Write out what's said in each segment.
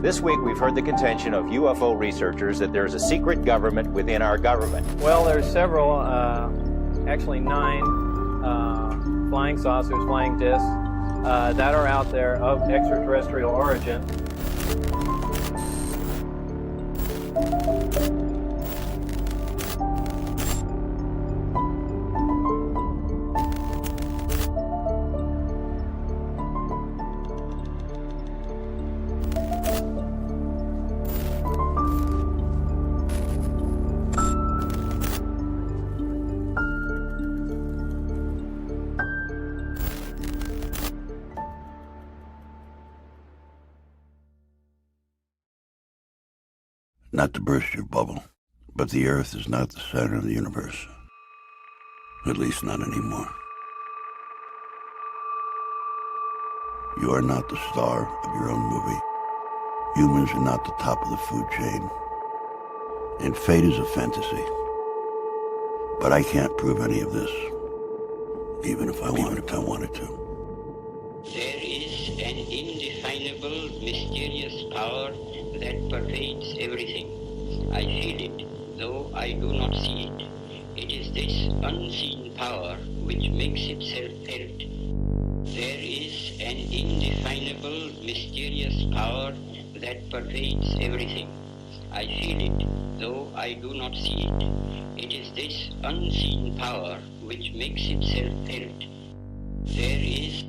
This week, we've heard the contention of UFO researchers that there's a secret government within our government. Well, there's several, actually 9 flying saucers, flying discs, that are out there of extraterrestrial origin. Not to burst your bubble, but the Earth is not the center of the universe. At least not anymore. You are not the star of your own movie. Humans are not the top of the food chain. And fate is a fantasy. But I can't prove any of this, even if I wanted to. There is an indefinable, mysterious power that pervades everything. I feel it, though I do not see it. It is this unseen power which makes itself felt. There is an indefinable, mysterious power that pervades everything. I feel it, though I do not see it. It is this unseen power which makes itself felt. There is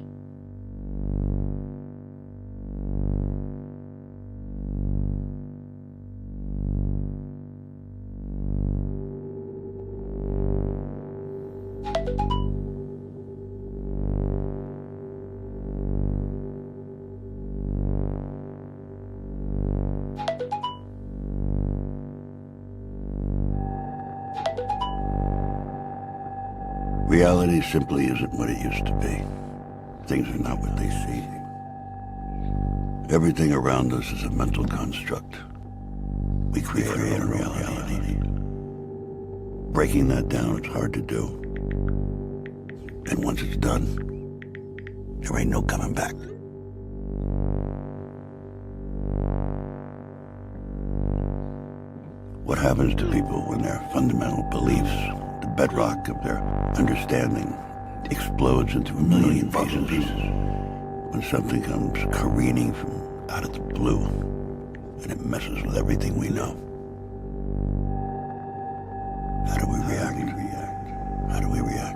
Reality simply isn't what it used to be. Things are not what they seem. Everything around us is a mental construct. We create our own reality. Breaking that down is hard to do. And once it's done, there ain't no coming back. What happens to people when their fundamental beliefs, the bedrock of their understanding, explodes into a million pieces? When something comes careening from out of the blue and it messes with everything we know. How do we react? How do we react?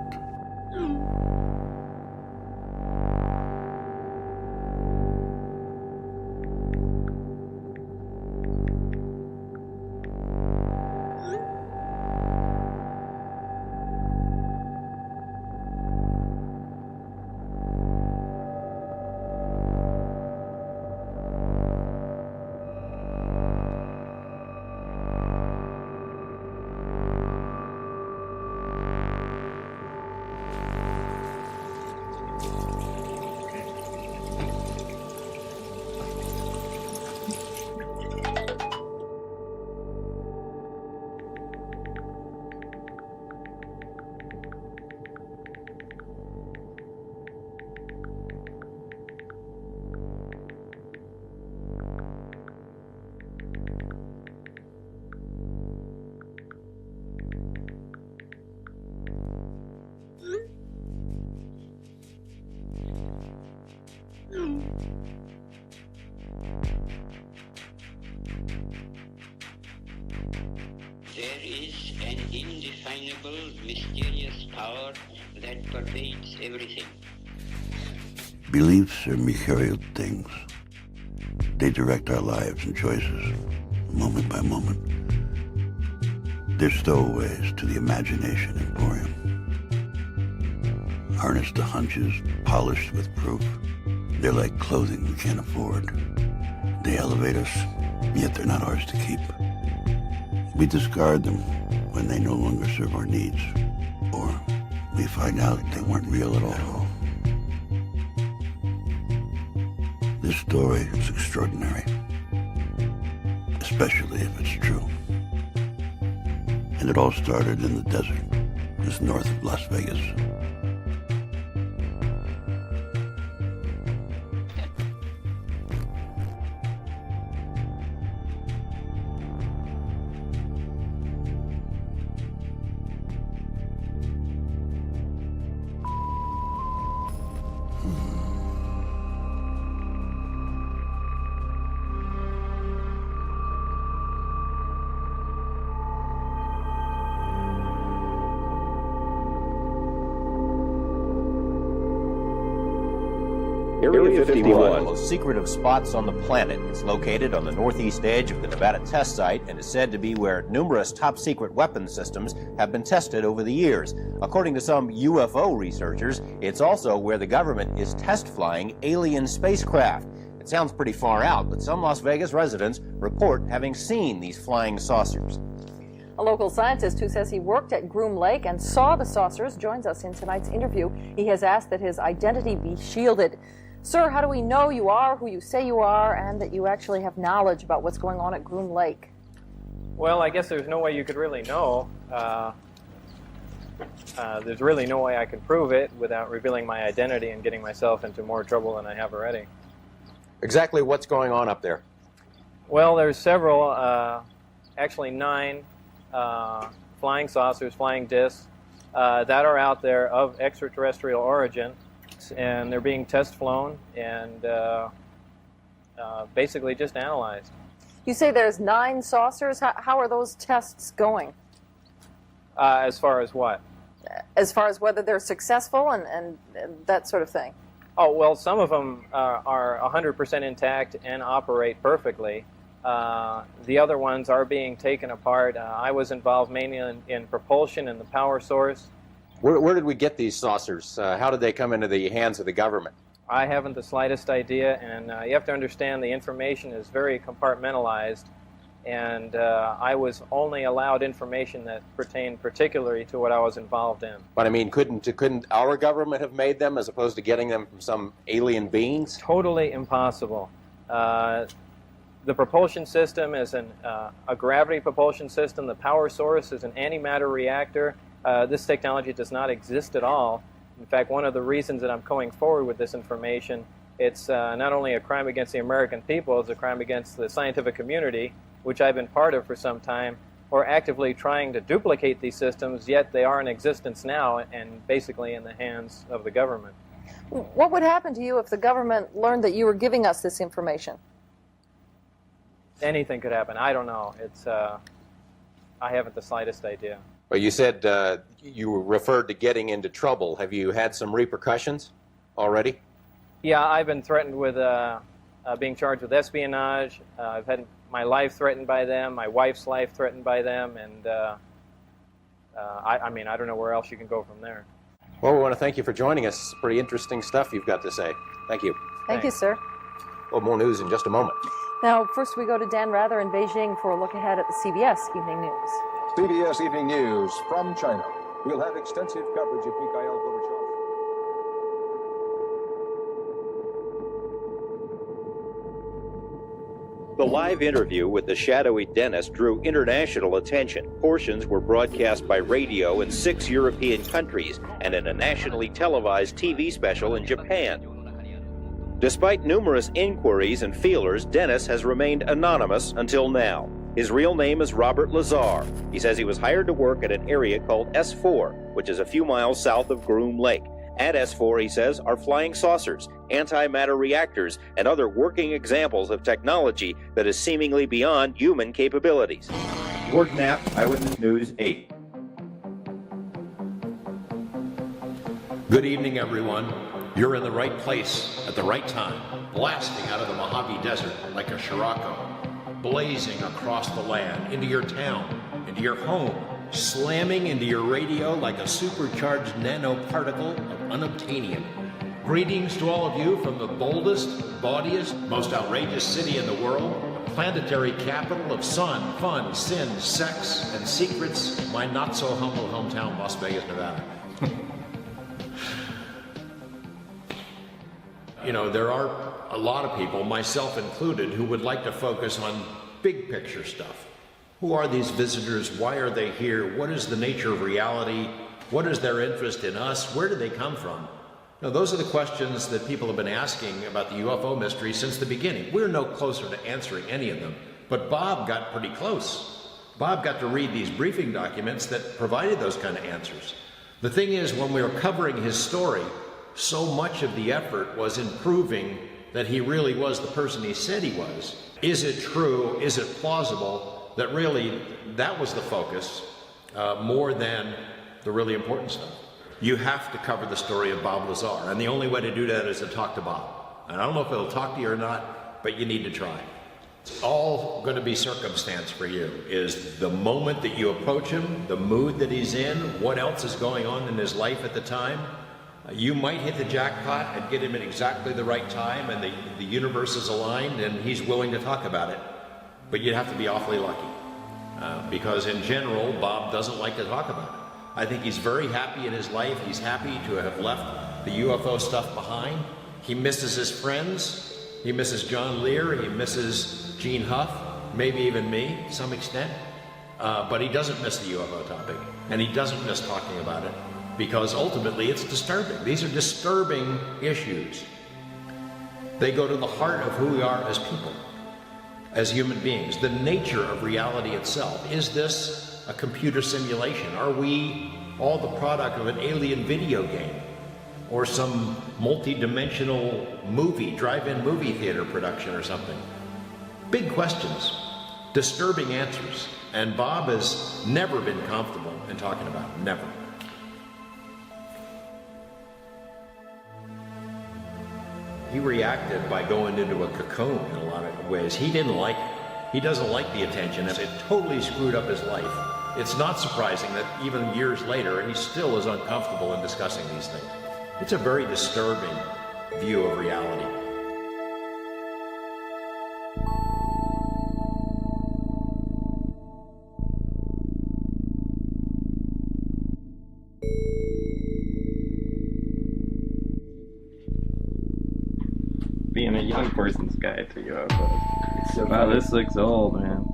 There is an indefinable, mysterious power that pervades everything. Beliefs are mercurial things. They direct our lives and choices, moment by moment. They're stowaways to the imagination emporium. Harnessed to hunches, polished with proof. They're like clothing we can't afford. They elevate us, yet they're not ours to keep. We discard them when they no longer serve our needs, or we find out they weren't real at all. This story is extraordinary, especially if it's true. And it all started in the desert, just north of Las Vegas. Area 51, one of the most secretive spots on the planet. It's located on the northeast edge of the Nevada test site and is said to be where numerous top-secret weapons systems have been tested over the years. According to some UFO researchers, it's also where the government is test flying alien spacecraft. It sounds pretty far out, but some Las Vegas residents report having seen these flying saucers. A local scientist who says he worked at Groom Lake and saw the saucers joins us in tonight's interview. He has asked that his identity be shielded. Sir, how do we know you are who you say you are and that you actually have knowledge about what's going on at Groom Lake? Well, I guess there's no way you could really know. There's really no way I can prove it without revealing my identity and getting myself into more trouble than I have already. Exactly what's going on up there? Well, there's several, actually 9 flying saucers, flying discs that are out there of extraterrestrial origin, and they're being test flown and basically just analyzed. You say there's 9 saucers. How are those tests going? As far as what? As far as whether they're successful and that sort of thing. Oh, well, some of them are 100% intact and operate perfectly. The other ones are being taken apart. I was involved mainly in propulsion and the power source. Where did we get these saucers? How did they come into the hands of the government? I haven't the slightest idea, and you have to understand the information is very compartmentalized, and I was only allowed information that pertained particularly to what I was involved in. But I mean, couldn't our government have made them as opposed to getting them from some alien beings? Totally impossible. The propulsion system is a gravity propulsion system. The power source is an antimatter reactor. This technology does not exist at all. In fact, one of the reasons that I'm going forward with this information, it's not only a crime against the American people, it's a crime against the scientific community, which I've been part of for some time, or actively trying to duplicate these systems, yet they are in existence now and basically in the hands of the government. What would happen to you if the government learned that you were giving us this information? Anything could happen. I don't know. I haven't the slightest idea. Well, you said you referred to getting into trouble. Have you had some repercussions already? Yeah, I've been threatened with being charged with espionage. I've had my life threatened by them, my wife's life threatened by them, and I mean, I don't know where else you can go from there. Well, we want to thank you for joining us. It's pretty interesting stuff you've got to say. Thank you. Thank you, sir. Well, more news in just a moment. Now, first we go to Dan Rather in Beijing for a look ahead at the CBS Evening News. CBS Evening News from China. We'll have extensive coverage of Mikhail Gorbachev. The live interview with the shadowy dentist drew international attention. Portions were broadcast by radio in 6 European countries and in a nationally televised TV special in Japan. Despite numerous inquiries and feelers, Dennis has remained anonymous until now. His real name is Robert Lazar. He says he was hired to work at an area called S4, which is a few miles south of Groom Lake. At S4, he says, are flying saucers, antimatter reactors, and other working examples of technology that is seemingly beyond human capabilities. George Knapp, Eyewitness News 8. Good evening, everyone. You're in the right place at the right time, blasting out of the Mojave Desert like a Scirocco, blazing across the land, into your town, into your home, slamming into your radio like a supercharged nanoparticle of unobtainium. Greetings to all of you from the boldest, bawdiest, most outrageous city in the world, the planetary capital of sun, fun, sin, sex, and secrets, my not-so-humble hometown, Las Vegas, Nevada. You know, there are a lot of people, myself included, who would like to focus on big picture stuff. Who are these visitors? Why are they here? What is the nature of reality? What is their interest in us? Where do they come from? Now, those are the questions that people have been asking about the UFO mystery since the beginning. We're no closer to answering any of them, but Bob got pretty close. Bob got to read these briefing documents that provided those kind of answers. The thing is, when we were covering his story, so much of the effort was in proving that he really was the person he said he was. Is it true? Is it plausible? That really, that was the focus, more than the really important stuff. You have to cover the story of Bob Lazar, and the only way to do that is to talk to Bob. And I don't know if he'll talk to you or not, but you need to try. It's all going to be circumstance for you, is the moment that you approach him, the mood that he's in, what else is going on in his life at the time. You might hit the jackpot and get him at exactly the right time, and the universe is aligned and he's willing to talk about it. But you'd have to be awfully lucky, because in general, Bob doesn't like to talk about it. I think he's very happy in his life. He's happy to have left the UFO stuff behind. He misses his friends. He misses John Lear. He misses Gene Huff, maybe even me to some extent. But he doesn't miss the UFO topic, and he doesn't miss talking about it, because ultimately it's disturbing. These are disturbing issues. They go to the heart of who we are as people, as human beings, the nature of reality itself. Is this a computer simulation? Are we all the product of an alien video game or some multi-dimensional movie, drive-in movie theater production or something? Big questions, disturbing answers, and Bob has never been comfortable in talking about it, never. He reacted by going into a cocoon in a lot of ways. He didn't like it. He doesn't like the attention. It totally screwed up his life. It's not surprising that even years later, he still is uncomfortable in discussing these things. It's a very disturbing view of reality. Being a young person's guide to UFOs. Wow, this looks old, man.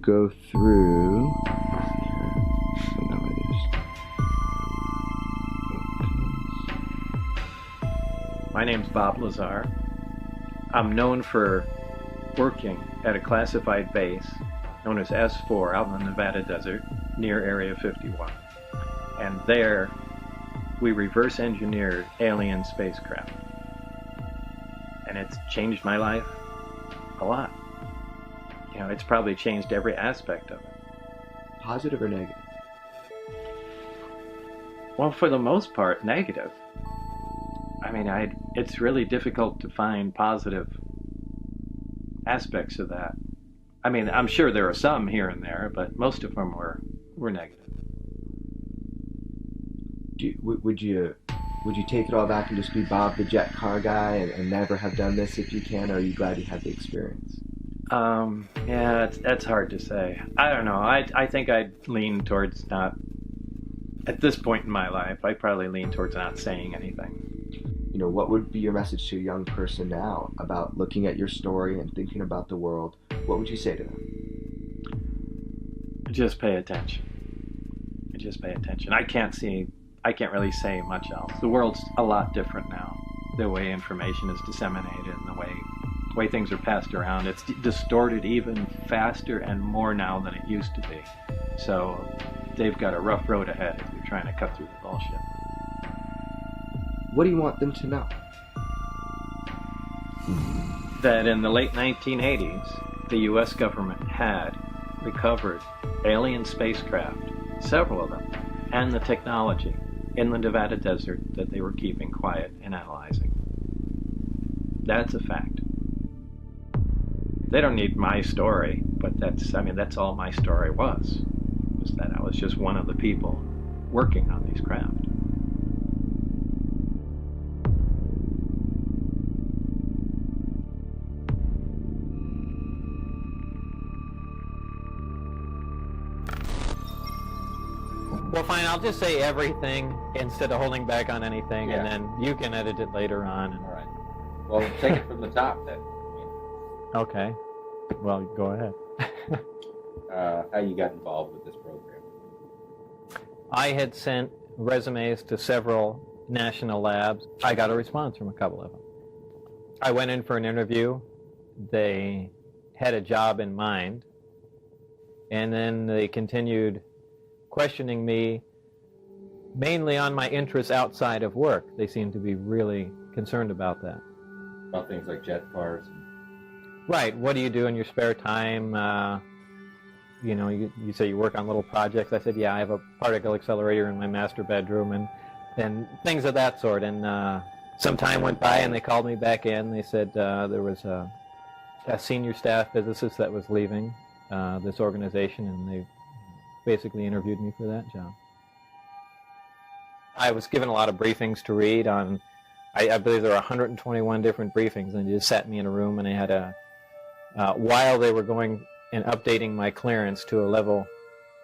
Go through. My name's Bob Lazar. I'm known for working at a classified base known as S4 out in the Nevada desert near Area 51. And there we reverse engineered alien spacecraft. And it's changed my life a lot. You know, it's probably changed every aspect of it. Positive or negative? Well, for the most part, negative. I mean, it's really difficult to find positive aspects of that. I mean, I'm sure there are some here and there, but most of them were negative. Would you take it all back and just be Bob the jet car guy and never have done this if you can, or are you glad you had the experience? Yeah, that's hard to say. I don't know. I think I'd lean towards not, at this point in my life, I'd probably lean towards not saying anything. You know, what would be your message to a young person now about looking at your story and thinking about the world? What would you say to them? Just pay attention. Just pay attention. I can't really say much else. The world's a lot different now. The way information is disseminated and the way things are passed around, it's distorted even faster and more now than it used to be. So they've got a rough road ahead if you're trying to cut through the bullshit. What do you want them to know? That in the late 1980s, the U.S. government had recovered alien spacecraft, several of them, and the technology in the Nevada desert that they were keeping quiet and analyzing. That's a fact. They don't need my story, but that's all my story was that I was just one of the people working on these craft. Well, fine, I'll just say everything instead of holding back on anything, and then you can edit it later on. All right. Well, take it from the top then. Okay. Well, go ahead. How you got involved with this program? I had sent resumes to several national labs. I got a response from a couple of them. I went in for an interview. They had a job in mind, and then they continued questioning me mainly on my interests outside of work. They seemed to be really concerned about that. About things like jet cars? Right. What do you do in your spare time? You say you work on little projects. I said, yeah, I have a particle accelerator in my master bedroom and things of that sort. And some time went by and they called me back in. They said there was a senior staff physicist that was leaving this organization, and they basically interviewed me for that job. I was given a lot of briefings to read on, I believe there were 121 different briefings, and they just sat me in a room, and they had while they were going and updating my clearance to a level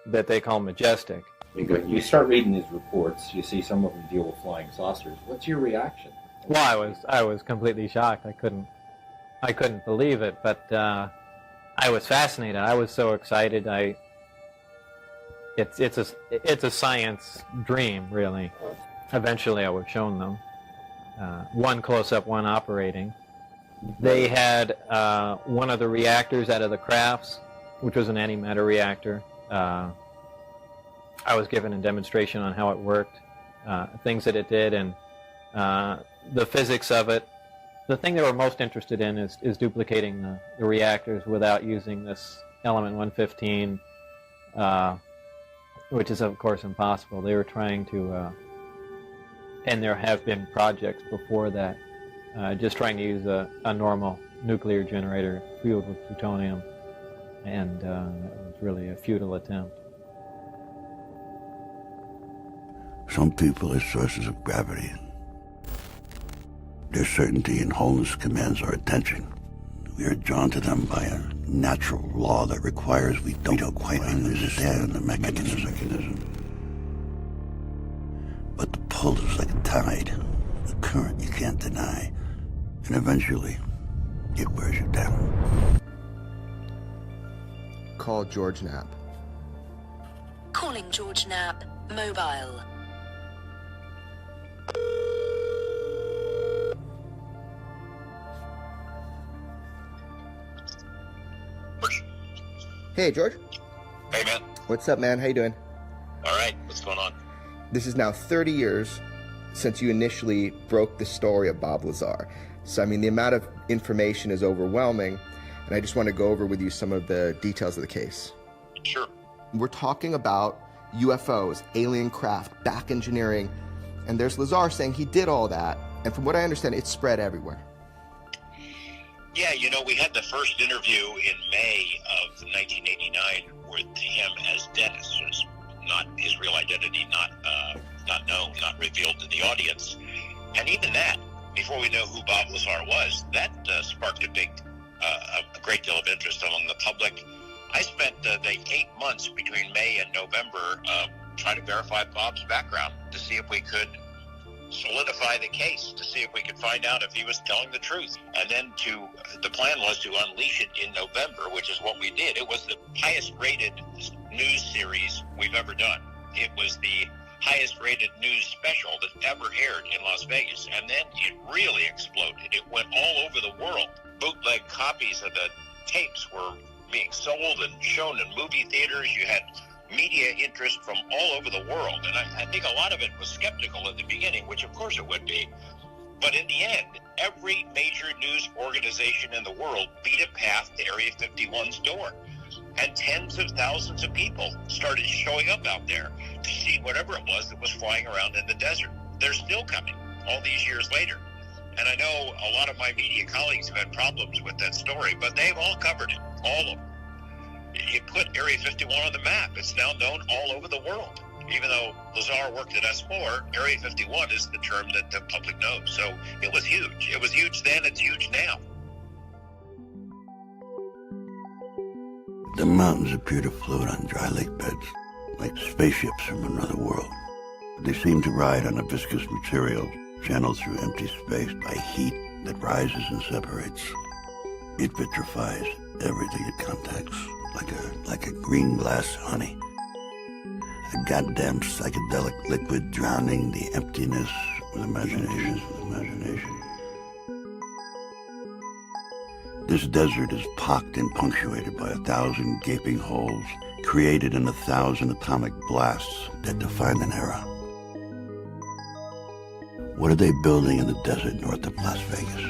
that they call majestic. You start reading these reports, you see some of them deal with flying saucers. What's your reaction? Well, I was completely shocked. I couldn't believe it, but I was fascinated. I was so excited. It's a science dream, really. Eventually, I was shown them. One close-up, one operating. They had one of the reactors out of the crafts, which was an antimatter reactor. I was given a demonstration on how it worked, things that it did, and the physics of it. The thing they were most interested in is duplicating the reactors without using this element 115, which is, of course, impossible. They were trying to, and there have been projects before that, just trying to use a normal nuclear generator fueled with plutonium, and it was really a futile attempt. Some people are sources of gravity. Their certainty and wholeness commands our attention. We are drawn to them by a natural law that requires we don't quite understand the mechanism. But the pull is like a tide, a current you can't deny, and eventually it wears you down. Call George Knapp. Calling George Knapp, mobile. Hey, George. Hey, man. What's up, man? How you doing? All right. What's going on? This is now 30 years since you initially broke the story of Bob Lazar. So, I mean, the amount of information is overwhelming, and I just want to go over with you some of the details of the case. Sure. We're talking about UFOs, alien craft, back engineering, and there's Lazar saying he did all that, and from what I understand, it's spread everywhere. Yeah, we had the first interview in May of 1989 with him as Dennis. It's not his real identity, not known, not revealed to the audience. And even that, before we know who Bob Lazar was, that sparked a great deal of interest among the public. I spent the 8 months between May and November trying to verify Bob's background to see if we could solidify the case, to see if we could find out if he was telling the truth. And then the plan was to unleash it in November, which is what we did. It was the highest rated news series we've ever done. It was the highest rated news special that ever aired in Las Vegas. And then it really exploded. It went all over the world. Bootleg copies of the tapes were being sold and shown in movie theaters. You had media interest from all over the world, and I think a lot of it was skeptical at the beginning, which of course it would be, but in the end, every major news organization in the world beat a path to Area 51's door, and tens of thousands of people started showing up out there to see whatever it was that was flying around in the desert. They're still coming all these years later. And I know a lot of my media colleagues have had problems with that story, but they've all covered it, all of them. You put Area 51 on the map. It's now known all over the world. Even though Lazar worked at S4, Area 51 is the term that the public knows. So it was huge. It was huge then, it's huge now. The mountains appear to float on dry lake beds, like spaceships from another world. They seem to ride on a viscous material, channeled through empty space by heat that rises and separates. It vitrifies everything it contacts, like a green glass honey. A goddamn psychedelic liquid drowning the emptiness with imagination. This desert is pocked and punctuated by 1,000 gaping holes, created in 1,000 atomic blasts that define an era. What are they building in the desert north of Las Vegas?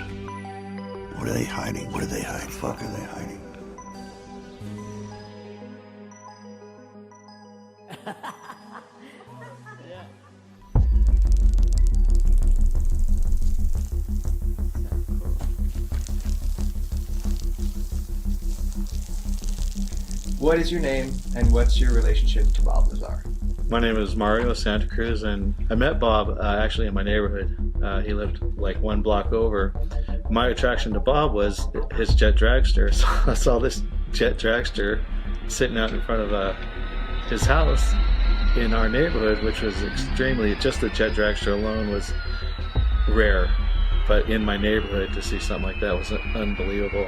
What are they hiding? What are they hiding? Fuck are they hiding? What is your name and what's your relationship to Bob Lazar? My name is Mario Santa Cruz, and I met Bob actually in my neighborhood. He lived like one block over. My attraction to Bob was his jet dragster. So I saw this jet dragster sitting out in front of his house in our neighborhood, which was extremely, just the jet dragster alone was rare. But in my neighborhood to see something like that was unbelievable.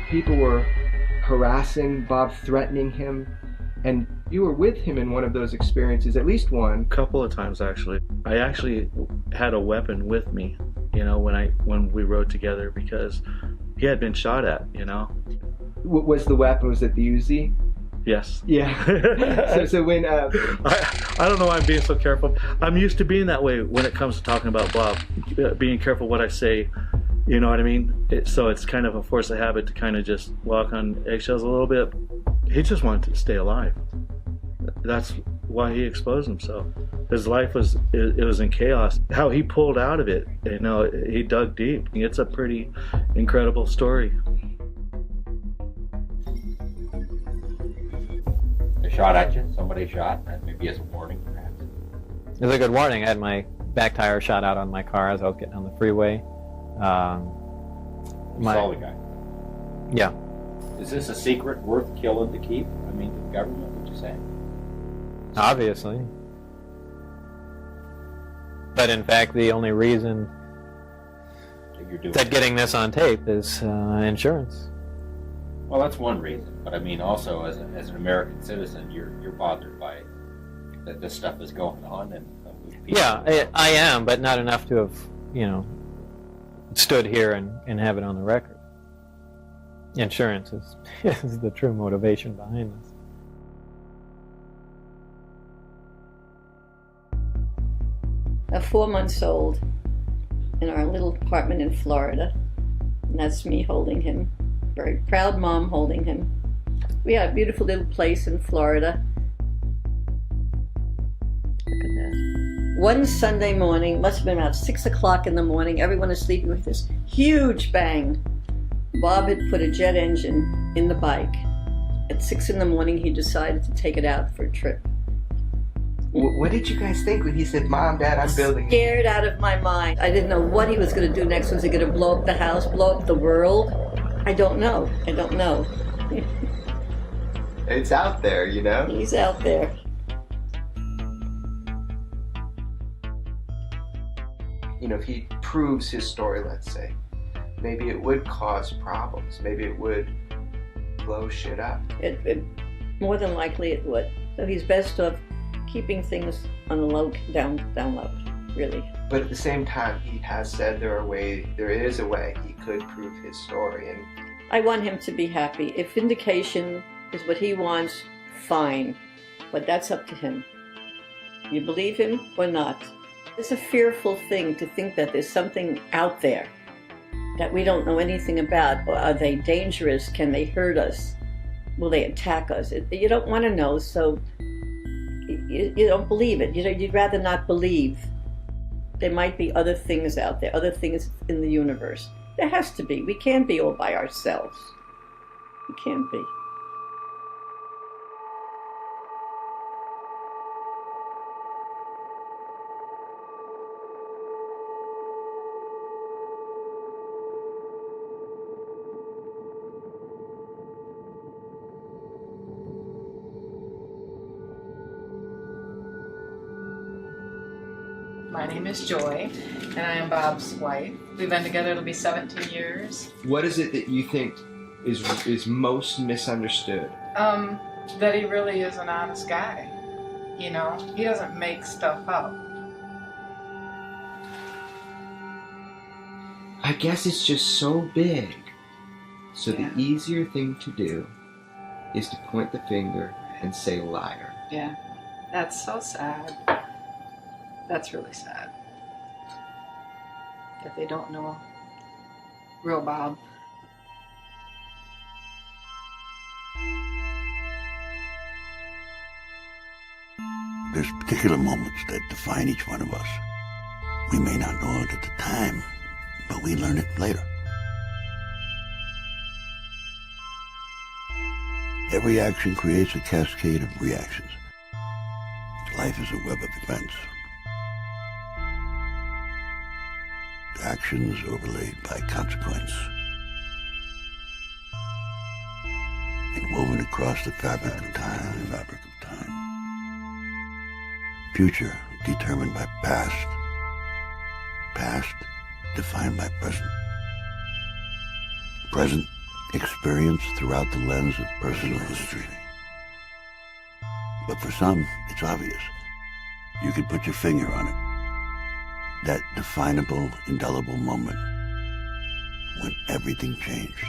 People were harassing Bob, threatening him, and you were with him in one of those experiences, at least one. A couple of times actually. I actually had a weapon with me, you know, when we rode together, because he had been shot at, you know. What was the weapon? Was it the Uzi? Yes. Yeah. so when I don't know why I'm being so careful. I'm used to being that way when it comes to talking about Bob, being careful what I say. You know what I mean? So it's kind of a force of habit to kind of just walk on eggshells a little bit. He just wanted to stay alive. That's why he exposed himself. His life was in chaos. How he pulled out of it, you know, he dug deep. It's a pretty incredible story. They shot at you? Somebody shot? Maybe as a warning, perhaps? It was a good warning. I had my back tire shot out on my car as I was getting on the freeway. You saw the guy? Yeah. Is this a secret worth killing to keep? I mean, the government, would you say? Obviously. But in fact, the only reason that getting this on tape is insurance. Well, that's one reason. But I mean, also as an American citizen, you're bothered by that this stuff is going on, and yeah, I am, but not enough to have, you know, stood here and have it on the record. Insurance is the true motivation behind this. I'm 4 months old in our little apartment in Florida, and that's me holding him. Very proud mom holding him. We have a beautiful little place in Florida. Look at that. One Sunday morning, must have been about 6 o'clock in the morning, everyone is sleeping, with this huge bang. Bob had put a jet engine in the bike. At 6 in the morning, he decided to take it out for a trip. What did you guys think when he said, "Mom, Dad, I'm building"? Scared out of my mind. I didn't know what he was going to do next. Was he going to blow up the house, blow up the world? I don't know. I don't know. It's out there, you know? He's out there. You know, if he proves his story, let's say, maybe it would cause problems. Maybe it would blow shit up. It more than likely it would. So he's best off keeping things on the low, down low, really. But at the same time, he has said there is a way he could prove his story, and I want him to be happy. If vindication is what he wants, fine. But that's up to him. You believe him or not? It's a fearful thing to think that there's something out there that we don't know anything about. Are they dangerous? Can they hurt us? Will they attack us? You don't want to know, so you don't believe it. You'd rather not believe. There might be other things out there, other things in the universe. There has to be. We can't be all by ourselves. We can't be. My name is Joy, and I am Bob's wife. We've been together, it'll be 17 years. What is it that you think is most misunderstood? That he really is an honest guy. You know, he doesn't make stuff up. I guess it's just so big. So Yeah. the easier thing to do is to point the finger and say liar. Yeah, that's so sad. That's really sad. That they don't know real Bob. There's particular moments that define each one of us. We may not know it at the time, but we learn it later. Every action creates a cascade of reactions. Life is a web of events. Actions overlaid by consequence. And woven across the fabric of time. Future determined by past. Past defined by present. Present experienced throughout the lens of personal history. But for some, it's obvious. You could put your finger on it. That definable, indelible moment when everything changed.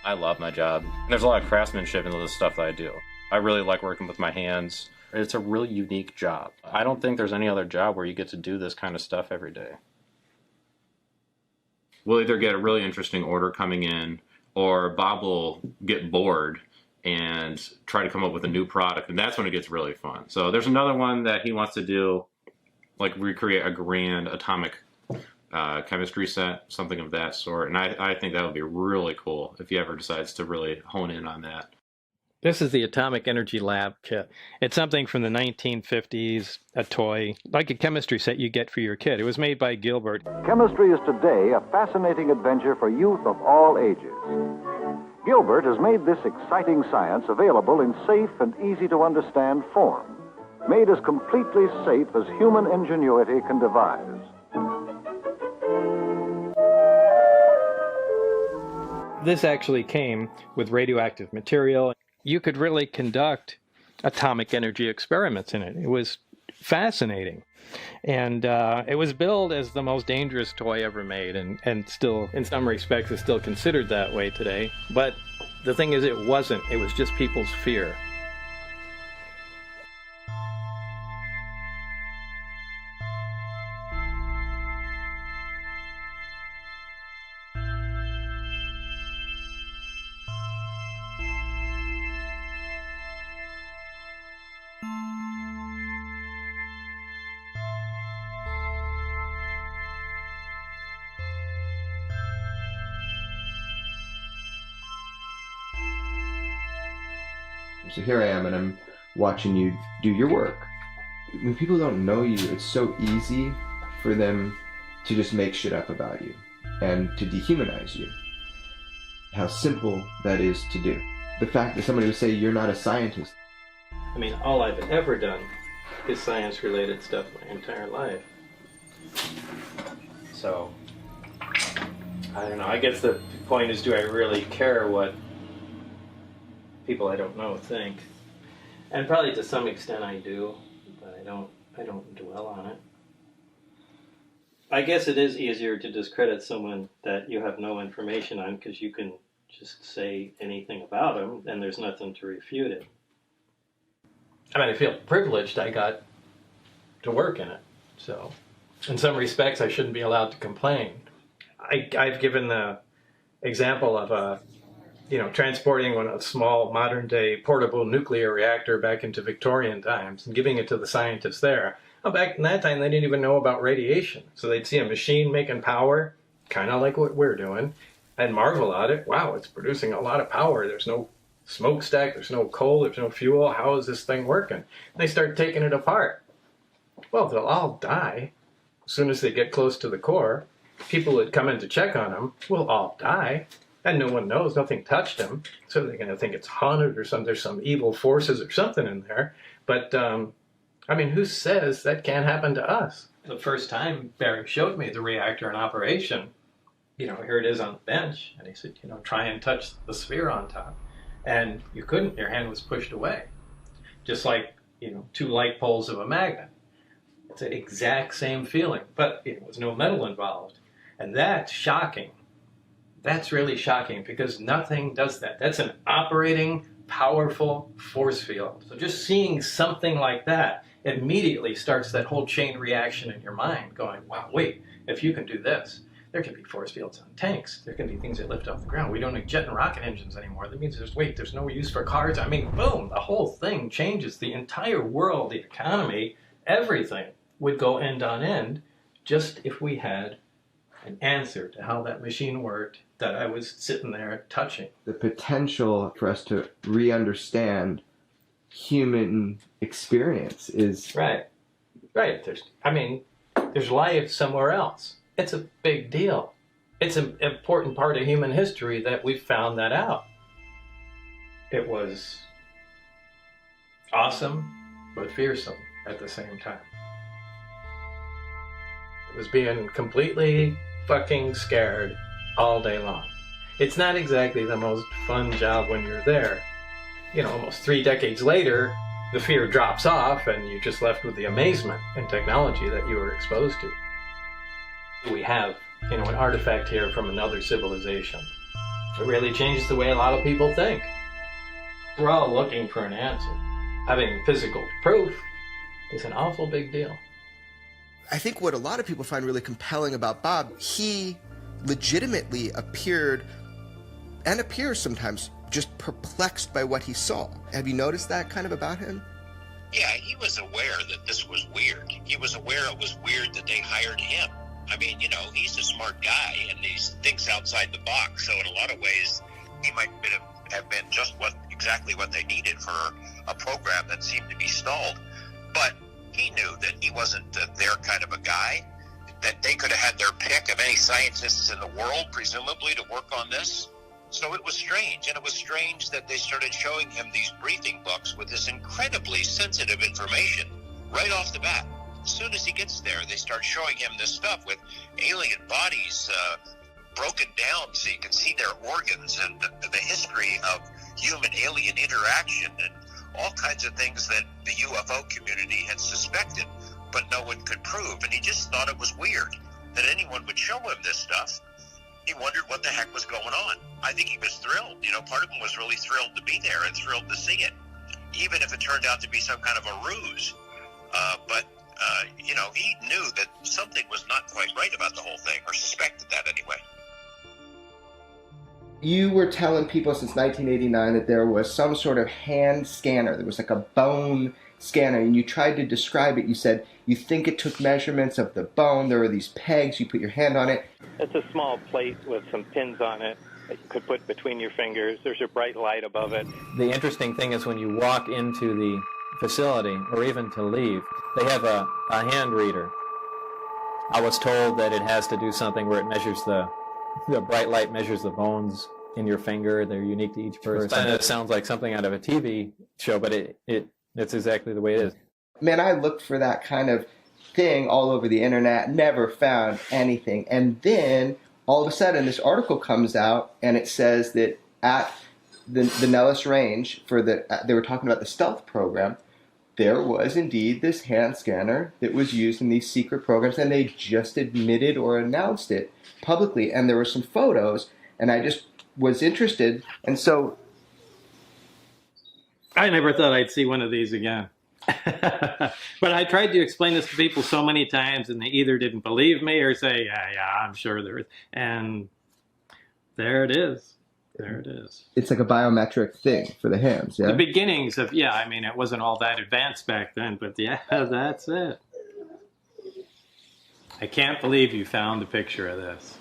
I love my job. There's a lot of craftsmanship into the stuff that I do. I really like working with my hands. It's a really unique job. I don't think there's any other job where you get to do this kind of stuff every day. We'll either get a really interesting order coming in, or Bob will get bored and try to come up with a new product, and that's when it gets really fun. So there's another one that he wants to do, like recreate a grand atomic chemistry set, something of that sort, and I think that would be really cool if he ever decides to really hone in on that. This is the Atomic Energy Lab kit. It's something from the 1950s, a toy, like a chemistry set you get for your kid. It was made by Gilbert. Chemistry is today a fascinating adventure for youth of all ages. Gilbert has made this exciting science available in safe and easy-to-understand form, made as completely safe as human ingenuity can devise. This actually came with radioactive material. You could really conduct atomic energy experiments in it. It was fascinating. And it was billed as the most dangerous toy ever made, and still, in some respects, is still considered that way today. But the thing is, it wasn't. It was just people's fear. So here I am, and I'm watching you do your work. When people don't know you, it's so easy for them to just make shit up about you and to dehumanize you. How simple that is to do. The fact that somebody would say you're not a scientist. I mean, all I've ever done is science-related stuff my entire life. So, I don't know. I guess the point is, do I really care what people I don't know think? And probably to some extent I do, but I don't dwell on it. I guess it is easier to discredit someone that you have no information on, because you can just say anything about them and there's nothing to refute it. I mean, I feel privileged I got to work in it, so in some respects I shouldn't be allowed to complain. I've given the example of transporting a small modern-day portable nuclear reactor back into Victorian times and giving it to the scientists there. Well, back in that time, they didn't even know about radiation. So they'd see a machine making power, kind of like what we're doing, and marvel at it. Wow, it's producing a lot of power. There's no smokestack, there's no coal, there's no fuel. How is this thing working? And they start taking it apart. Well, they'll all die as soon as they get close to the core. People that come in to check on them will all die. And no one knows, nothing touched them, so they're going to think it's haunted or there's some evil forces or something in there. But, who says that can't happen to us? The first time Barry showed me the reactor in operation, here it is on the bench, and he said, try and touch the sphere on top. And you couldn't, your hand was pushed away. Just like, two light poles of a magnet. It's the exact same feeling, but there was no metal involved. And that's shocking. That's really shocking because nothing does that. That's an operating, powerful force field. So just seeing something like that immediately starts that whole chain reaction in your mind going, wow, wait, if you can do this, there can be force fields on tanks. There can be things that lift off the ground. We don't need jet and rocket engines anymore. That means there's no use for cars. Boom, the whole thing changes. The entire world, the economy, everything would go end on end just if we had an answer to how that machine worked that I was sitting there touching. The potential for us to re-understand human experience is... Right. There's life somewhere else. It's a big deal. It's an important part of human history that we found that out. It was awesome, but fearsome at the same time. It was being completely fucking scared all day long. It's not exactly the most fun job when you're there. Almost 3 decades later, the fear drops off and you're just left with the amazement and technology that you were exposed to. We have, an artifact here from another civilization. It really changes the way a lot of people think. We're all looking for an answer. Having physical proof is an awful big deal. I think what a lot of people find really compelling about Bob, he legitimately appears sometimes just perplexed by what he saw. Have you noticed that kind of about him? Yeah, he was aware that this was weird. He was aware it was weird that they hired him. He's a smart guy and he thinks outside the box. So in a lot of ways, he might have been just exactly what they needed for a program that seemed to be stalled. But he knew that he wasn't their kind of a guy, that they could have had their pick of any scientists in the world, presumably, to work on this. So it was strange, and it was strange that they started showing him these briefing books with this incredibly sensitive information right off the bat. As soon as he gets there, they start showing him this stuff with alien bodies broken down so you can see their organs and the history of human-alien interaction and all kinds of things that the UFO community had suspected, but no one could prove. And he just thought it was weird that anyone would show him this stuff. He wondered what the heck was going on. I think he was thrilled. Part of him was really thrilled to be there and thrilled to see it, even if it turned out to be some kind of a ruse. But he knew that something was not quite right about the whole thing, or suspected that anyway. You were telling people since 1989 that there was some sort of hand scanner. There was like a bone scanner, and you tried to describe it. You said you think it took measurements of the bone. There were these pegs. You put your hand on it. It's a small plate with some pins on it that you could put between your fingers. There's a bright light above it. The interesting thing is when you walk into the facility, or even to leave, they have a hand reader. I was told that it has to do something where it measures the bright light measures the bones in your finger. They're unique to each person. It sounds like something out of a TV show, but it's exactly the way it is. Man, I looked for that kind of thing all over the internet, never found anything. And then all of a sudden this article comes out and it says that at the Nellis Range they were talking about the stealth program, there was indeed this hand scanner that was used in these secret programs, and they just admitted or announced it publicly. And there were some photos, and I just was interested. And so I never thought I'd see one of these again. But I tried to explain this to people so many times, and they either didn't believe me or say, yeah, I'm sure there is. And there it is. There it is. It's like a biometric thing for the hands, yeah? The beginnings of, yeah, I mean, it wasn't all that advanced back then, but yeah, that's it. I can't believe you found a picture of this.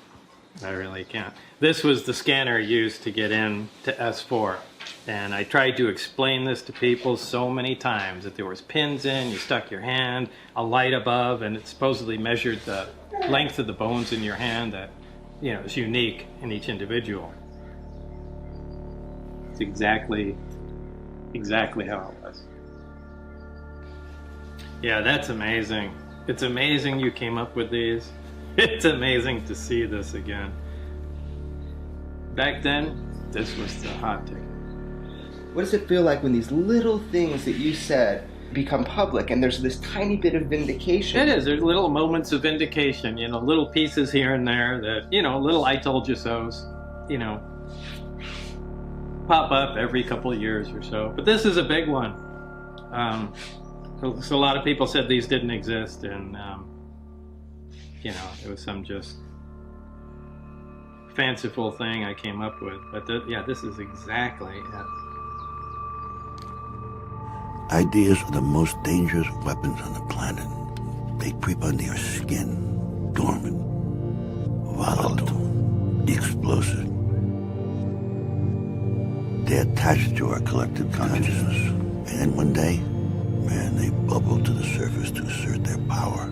I really can't. This was the scanner used to get in to S4. And I tried to explain this to people so many times, that there was pins in, you stuck your hand, a light above, and it supposedly measured the length of the bones in your hand that, you know, is unique in each individual. It's exactly how it was. Yeah, that's amazing. It's amazing you came up with these. It's amazing to see this again. Back then, this was the hot ticket. What does it feel like when these little things that you said become public and there's this tiny bit of vindication? It is. There's little moments of vindication, you know, little pieces here and there that, you know, little I told you so's, you know, pop up every couple of years or so. But this is a big one. So a lot of people said these didn't exist, and, you know, it was some just fanciful thing I came up with. But yeah, this is exactly it. Ideas are the most dangerous weapons on the planet. They creep under your skin, dormant, volatile, explosive. They attach to our collective consciousness. And then one day, man, they bubble to the surface to assert their power.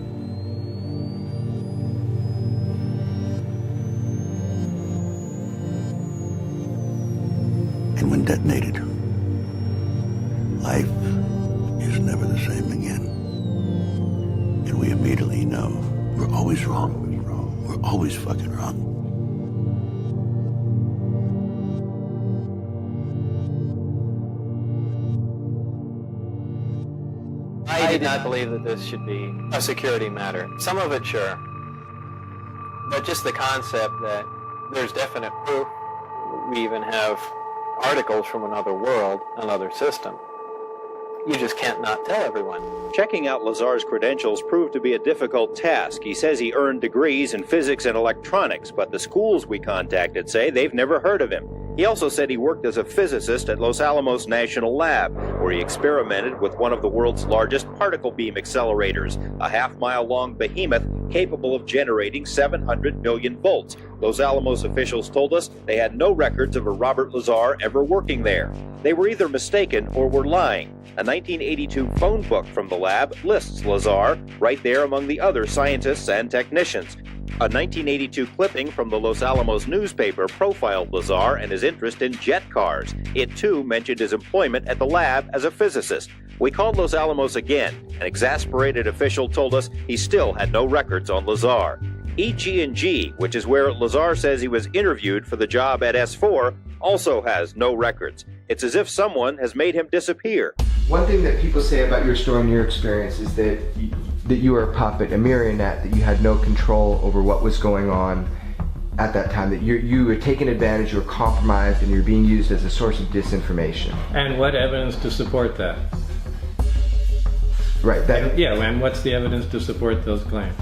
And when detonated, life is never the same again. And we immediately know we're always wrong. We're always fucking wrong. I did not believe that this should be a security matter. Some of it, sure. But just the concept that there's definite proof. We even have articles from another world, another system. You just can't not tell everyone. Checking out Lazar's credentials proved to be a difficult task. He says he earned degrees in physics and electronics, but the schools we contacted say they've never heard of him. He also said he worked as a physicist at Los Alamos National Lab, where he experimented with one of the world's largest particle beam accelerators, a half-mile-long behemoth capable of generating 700 million volts. Los Alamos officials told us they had no records of a Robert Lazar ever working there. They were either mistaken or were lying. A 1982 phone book from the lab lists Lazar right there among the other scientists and technicians. A 1982 clipping from the Los Alamos newspaper profiled Lazar and his interest in jet cars. It, too, mentioned his employment at the lab as a physicist. We called Los Alamos again. An exasperated official told us he still had no records on Lazar. EG&G, which is where Lazar says he was interviewed for the job at S4, also has no records. It's as if someone has made him disappear. One thing that people say about your story and your experience is that you were a puppet, a marionette, that you had no control over what was going on at that time, that you were taken advantage, you were compromised, and you're being used as a source of disinformation. And what evidence to support that? Right. Yeah, and what's the evidence to support those claims?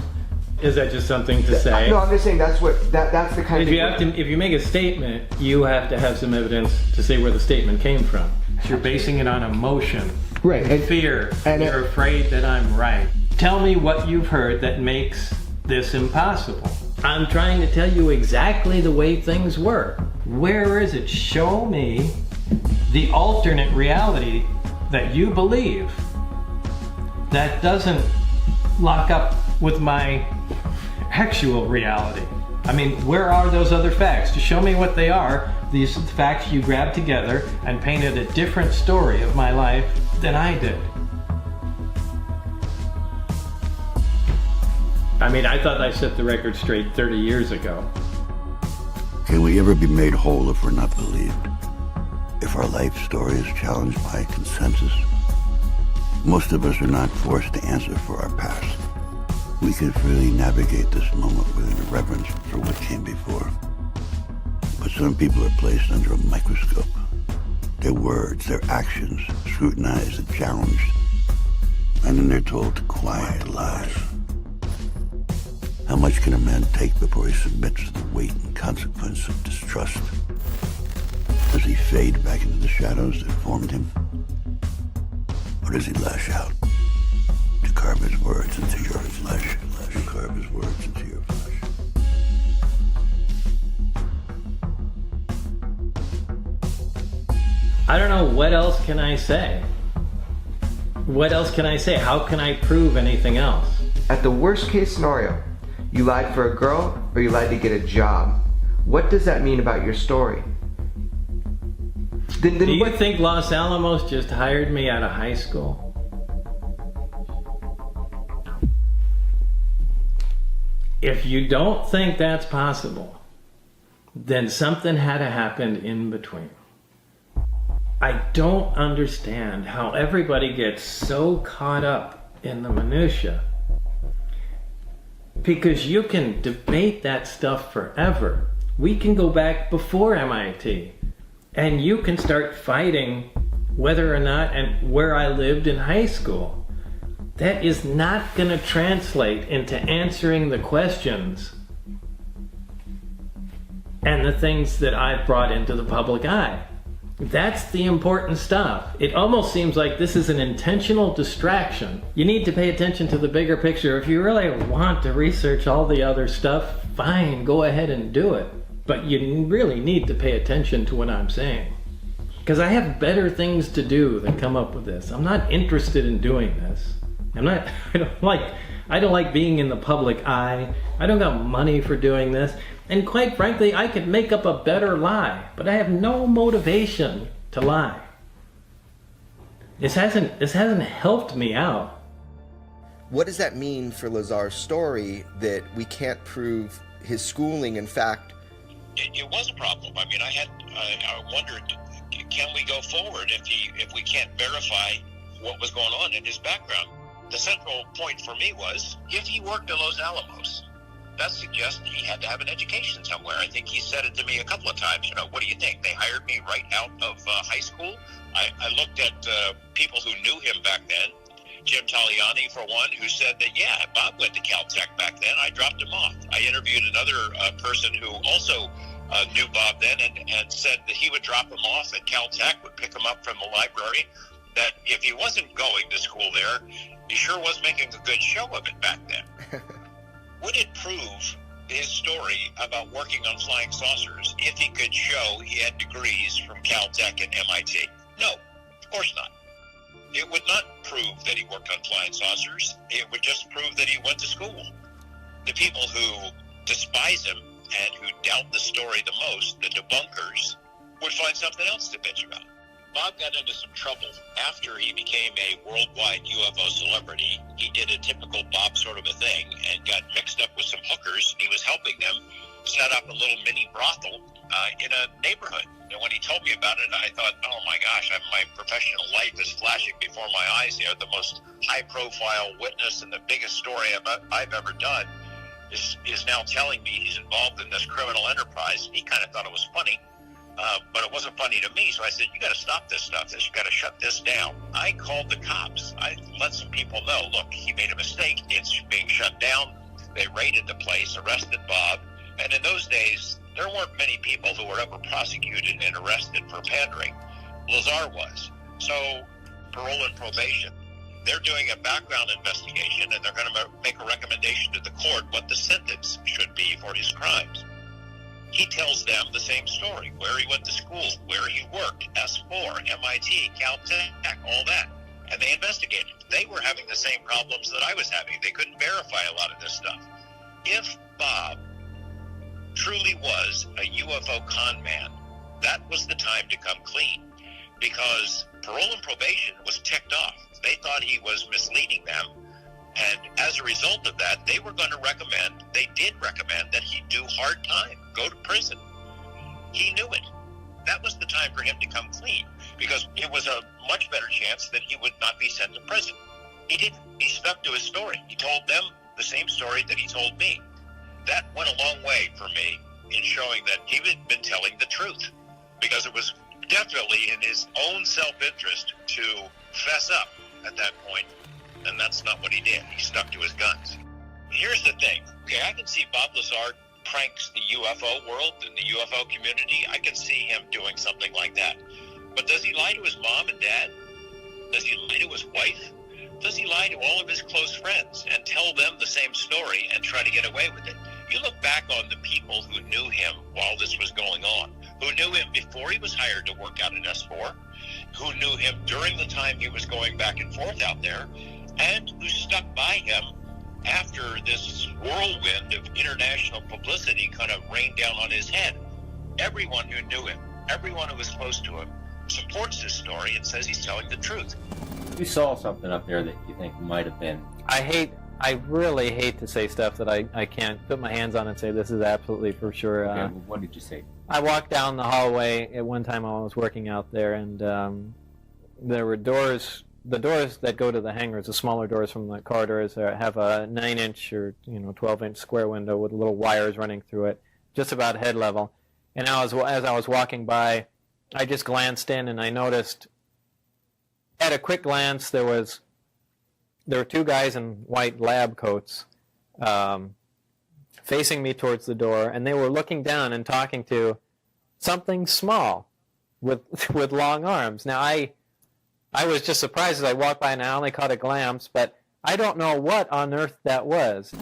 Is that just something to say? No, I'm just saying that's the kind of thing. If you make a statement, you have to have some evidence to say where the statement came from. So you're basing it on emotion, right? And fear. And you're afraid that I'm right. Tell me what you've heard that makes this impossible. I'm trying to tell you exactly the way things were. Where is it? Show me the alternate reality that you believe that doesn't lock up with my actual reality. I mean, where are those other facts? To show me what they are, these facts you grabbed together and painted a different story of my life than I did. I mean, I thought I set the record straight 30 years ago. Can we ever be made whole if we're not believed? If our life story is challenged by consensus? Most of us are not forced to answer for our past. We can freely navigate this moment with a reverence for what came before. But some people are placed under a microscope. Their words, their actions, scrutinized and challenged. And then they're told to quiet the lies. How much can a man take before he submits to the weight and consequence of distrust? Does he fade back into the shadows that formed him? Or does he lash out to carve his words into your flesh? To carve his words into your flesh. I don't know, what else can I say? What else can I say? How can I prove anything else? At the worst case scenario, you lied for a girl or you lied to get a job. What does that mean about your story? Do you think Los Alamos just hired me out of high school? If you don't think that's possible, then something had to happen in between. I don't understand how everybody gets so caught up in the minutia, because you can debate that stuff forever. We can go back before MIT and you can start fighting whether or not and where I lived in high school. That is not going to translate into answering the questions and the things that I've brought into the public eye. That's the important stuff. It almost seems like this is an intentional distraction. You need to pay attention to the bigger picture. If you really want to research all the other stuff, fine, go ahead and do it. But you really need to pay attention to what I'm saying. Because I have better things to do than come up with this. I'm not interested in doing this. I don't like being in the public eye. I don't got money for doing this. And quite frankly, I could make up a better lie, but I have no motivation to lie. This hasn't helped me out. What does that mean for Lazar's story that we can't prove his schooling? In fact, it was a problem. I mean, I wondered, can we go forward if we can't verify what was going on in his background? The central point for me was, if he worked at Los Alamos, that suggests he had to have an education somewhere. I think he said it to me a couple of times. You know, what do you think? They hired me right out of high school. I looked at people who knew him back then. Jim Taliani, for one, who said that, yeah, Bob went to Caltech back then. I dropped him off. I interviewed another person who also knew Bob then and said that he would drop him off at Caltech, would pick him up from the library, that if he wasn't going to school there, he sure was making a good show of it back then. Would it prove his story about working on flying saucers if he could show he had degrees from Caltech and MIT? No, of course not. It would not prove that he worked on flying saucers. It would just prove that he went to school. The people who despise him and who doubt the story the most, the debunkers, would find something else to bitch about. Bob got into some trouble after he became a worldwide UFO celebrity. He did a typical Bob sort of a thing and got mixed up with some hookers. He was helping them set up a little mini brothel in a neighborhood. And when he told me about it, I thought, oh my gosh, my professional life is flashing before my eyes here. The most high-profile witness and the biggest story I've ever done is now telling me he's involved in this criminal enterprise. He kind of thought it was funny. But it wasn't funny to me, so I said, you got to stop this stuff. You got to shut this down. I called the cops. I let some people know, look, he made a mistake. It's being shut down. They raided the place, arrested Bob. And in those days, there weren't many people who were ever prosecuted and arrested for pandering. Lazar was. So, parole and probation, they're doing a background investigation, and they're going to make a recommendation to the court what the sentence should be for his crimes. He tells them the same story, where he went to school, where he worked, S4, MIT, Caltech, all that. And they investigated. They were having the same problems that I was having. They couldn't verify a lot of this stuff. If Bob truly was a UFO con man, that was the time to come clean, because parole and probation was ticked off. They thought he was misleading them. And as a result of that, they did recommend that he do hard time, go to prison. He knew it. That was the time for him to come clean, because it was a much better chance that he would not be sent to prison. He didn't. He stuck to his story. He told them the same story that he told me. That went a long way for me in showing that he had been telling the truth, because it was definitely in his own self-interest to fess up at that point. And that's not what he did. He stuck to his guns. Here's the thing. Okay, I can see Bob Lazar pranks the UFO world and the UFO community, I can see him doing something like that. But does he lie to his mom and dad? Does he lie to his wife? Does he lie to all of his close friends and tell them the same story and try to get away with it? You look back on the people who knew him while this was going on, who knew him before he was hired to work out at S4, who knew him during the time he was going back and forth out there, and who stuck by him after this whirlwind of international publicity kind of rained down on his head. Everyone who knew him, everyone who was close to him, supports this story and says he's telling the truth. You saw something up there that you think might have been... I really hate to say stuff that I can't put my hands on and say this is absolutely for sure. Okay, what did you say? I walked down the hallway at one time while I was working out there, and there were doors. The doors that go to the hangars, the smaller doors from the corridors, have a 9-inch or 12-inch square window with little wires running through it, just about head level. And as I was walking by, I just glanced in and I noticed, at a quick glance, there were two guys in white lab coats facing me towards the door, and they were looking down and talking to something small with long arms. Now, I was just surprised as I walked by and I only caught a glance, but I don't know what on earth that was.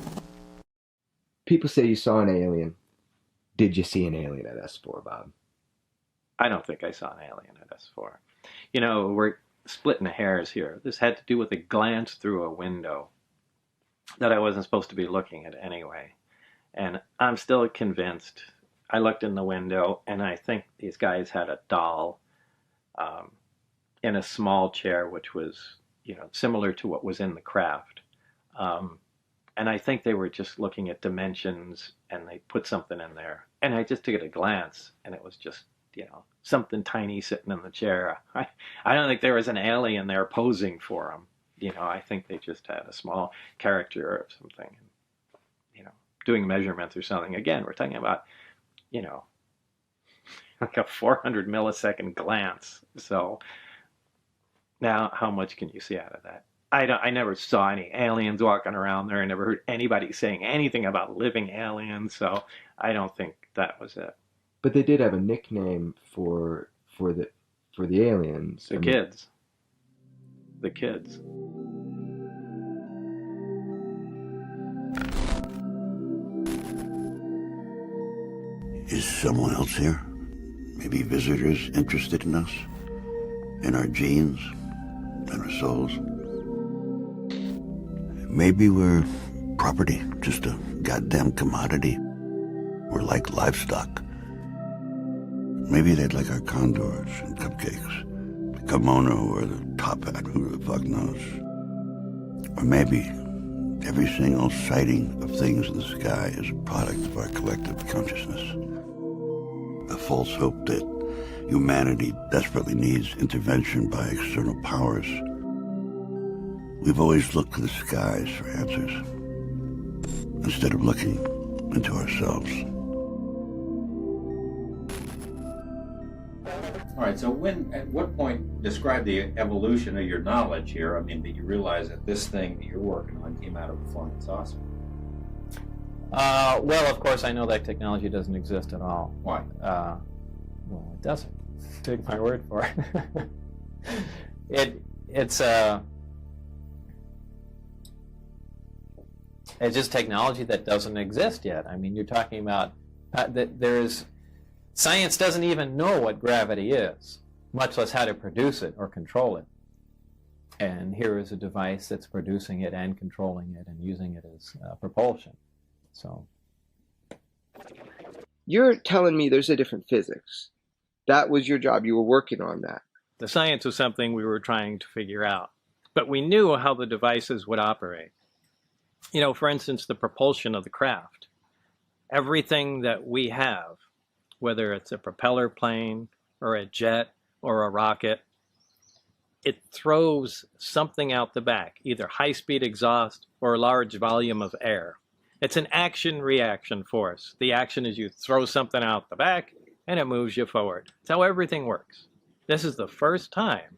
People say you saw an alien. Did you see an alien at S4, Bob? I don't think I saw an alien at S4. We're splitting hairs here. This had to do with a glance through a window that I wasn't supposed to be looking at anyway. And I'm still convinced. I looked in the window, and I think these guys had a doll in a small chair, which was, similar to what was in the craft. And I think they were just looking at dimensions, and they put something in there. And I just took it a glance, and it was just, something tiny sitting in the chair. I don't think there was an alien there posing for them. I think they just had a small character or something, doing measurements or something. Again, we're talking about, like a 400 millisecond glance. So now how much can you see out of that? I never saw any aliens walking around there. I never heard anybody saying anything about living aliens. So I don't think that was it. But they did have a nickname for the aliens. The kids. The kids. Is someone else here? Maybe visitors interested in us, in our genes, in our souls. Maybe we're property, just a goddamn commodity. We're like livestock. Maybe they'd like our condors and cupcakes, the kimono or the top hat, who the fuck knows. Or maybe every single sighting of things in the sky is a product of our collective consciousness. A false hope that humanity desperately needs intervention by external powers. We've always looked to the skies for answers, instead of looking into ourselves. All right, so at what point, describe the evolution of your knowledge here? I mean, that you realize that this thing that you're working on came out of a flying saucer? Well, of course, I know that technology doesn't exist at all. Why? Well, it doesn't. Take my word for it. It's just technology that doesn't exist yet. I mean, you're talking about that science doesn't even know what gravity is, much less how to produce it or control it. And here is a device that's producing it and controlling it and using it as propulsion. So, you're telling me there's a different physics. That was your job. You were working on that. The science was something we were trying to figure out. But we knew how the devices would operate. For instance, the propulsion of the craft. Everything that we have, whether it's a propeller plane or a jet or a rocket, it throws something out the back, either high-speed exhaust or a large volume of air. It's an action-reaction force. The action is you throw something out the back, and it moves you forward. That's how everything works. This is the first time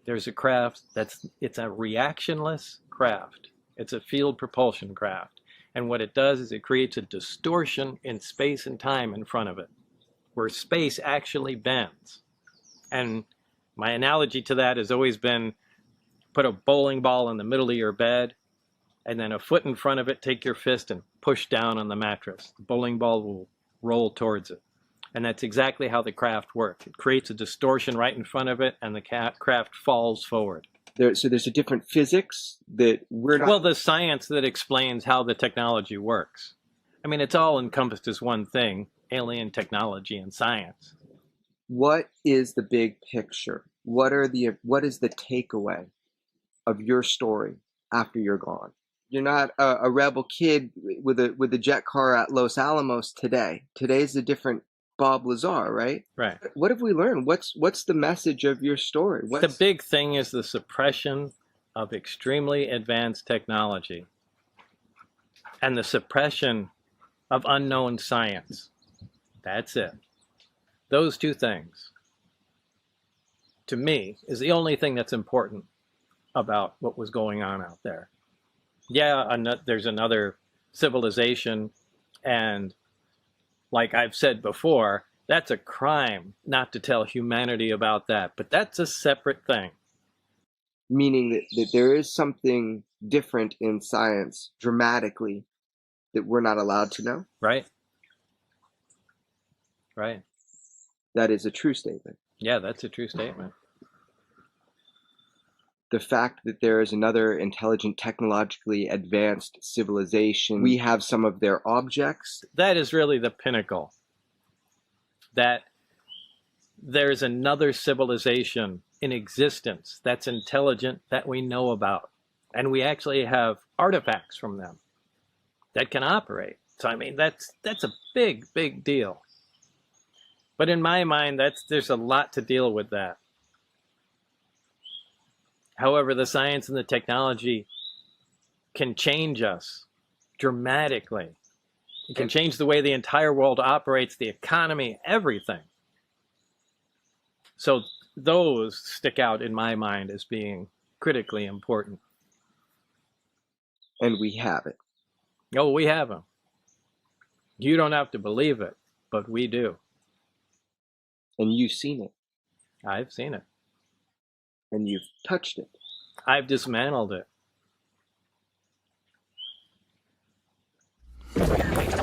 there's a craft it's a reactionless craft. It's a field propulsion craft. And what it does is it creates a distortion in space and time in front of it, where space actually bends. And my analogy to that has always been, put a bowling ball in the middle of your bed, and then a foot in front of it, take your fist and push down on the mattress. The bowling ball will roll towards it. And that's exactly how the craft works. It creates a distortion right in front of it, and the craft falls forward. So there's a different physics that we're not... Well, the science that explains how the technology works. I mean, it's all encompassed as one thing, alien technology and science. What is the big picture? What is the takeaway of your story after you're gone? You're not a rebel kid with a jet car at Los Alamos today. Today's a different Bob Lazar, right? Right. What have we learned? What's the message of your story? The big thing is the suppression of extremely advanced technology and the suppression of unknown science. That's it. Those two things, to me, is the only thing that's important about what was going on out there. Yeah, there's another civilization, and like I've said before, that's a crime not to tell humanity about that, but that's a separate thing. Meaning that there is something different in science dramatically that we're not allowed to know? Right. Right. That is a true statement. Yeah, that's a true statement. The fact that there is another intelligent, technologically advanced civilization, we have some of their objects. That is really the pinnacle. That there's another civilization in existence that's intelligent that we know about. And we actually have artifacts from them that can operate. So, I mean, that's a big, big deal. But in my mind, there's a lot to deal with that. However, the science and the technology can change us dramatically. It can change the way the entire world operates, the economy, everything. So those stick out in my mind as being critically important. And we have it. Oh, we have them. You don't have to believe it, but we do. And you've seen it. I've seen it. And you've touched it. I've dismantled it.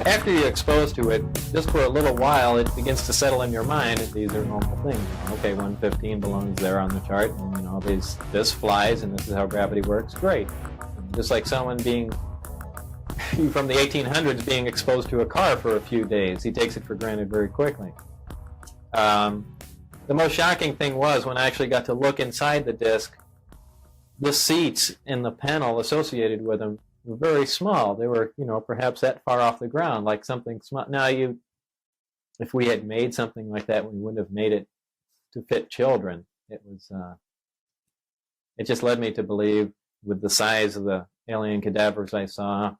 After you're exposed to it, just for a little while, it begins to settle in your mind that these are normal things. Okay, 115 belongs there on the chart, and this flies, and this is how gravity works. Great. Just like someone from the 1800s being exposed to a car for a few days, he takes it for granted very quickly. The most shocking thing was when I actually got to look inside the disc, the seats in the panel associated with them were very small. They were, perhaps that far off the ground, like something small. Now, if we had made something like that, we wouldn't have made it to fit children. It just led me to believe, with the size of the alien cadavers I saw,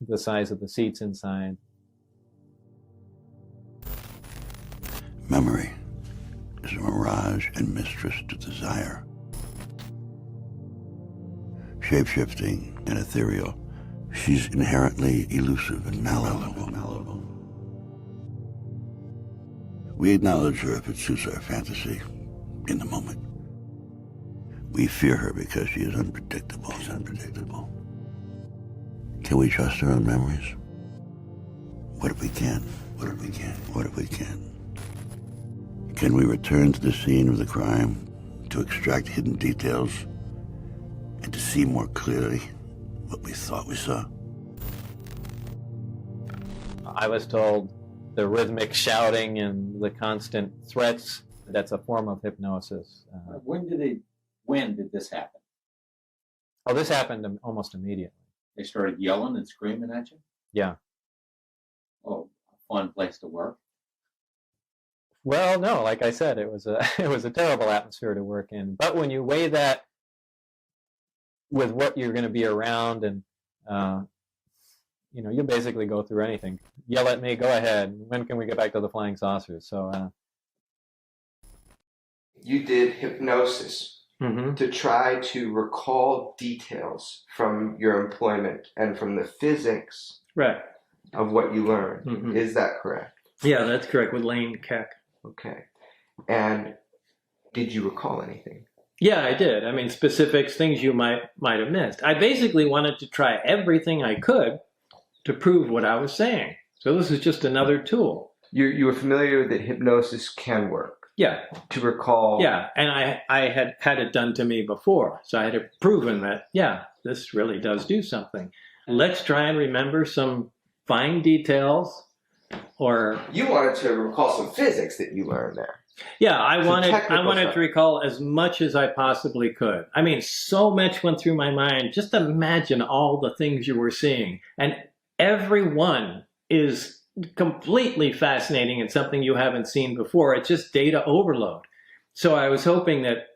the size of the seats inside. Memory is a mirage and mistress to desire. Shape-shifting and ethereal, she's inherently elusive and malleable. We acknowledge her if it suits our fantasy in the moment. We fear her because she is unpredictable. Can we trust our own memories? What if we can? What if we can? What if we can? Can we return to the scene of the crime to extract hidden details and to see more clearly what we thought we saw? I was told the rhythmic shouting and the constant threats, that's a form of hypnosis. When did this happen? Oh, this happened almost immediately. They started yelling and screaming at you? Yeah. Oh, a fun place to work? Well, no, like I said, it was a terrible atmosphere to work in. But when you weigh that with what you're going to be around, and you basically go through anything. Yell at me, go ahead. When can we get back to the flying saucers? So you did hypnosis to try to recall details from your employment and from the physics of what you learned. Is that correct? Yeah, that's correct, with Lane Keck. Okay. And did you recall anything? Yeah, I did. I mean, specifics, things you might have missed. I basically wanted to try everything I could to prove what I was saying. So this is just another tool. You were familiar that hypnosis can work? Yeah. To recall? Yeah, and I had it done to me before. So I had proven that, yeah, this really does do something. Let's try and remember some fine details. Or you wanted to recall some physics that you learned there. Yeah, I wanted to recall as much as I possibly could. I mean, so much went through my mind. Just imagine all the things you were seeing. And every one is completely fascinating and something you haven't seen before. It's just data overload. So I was hoping that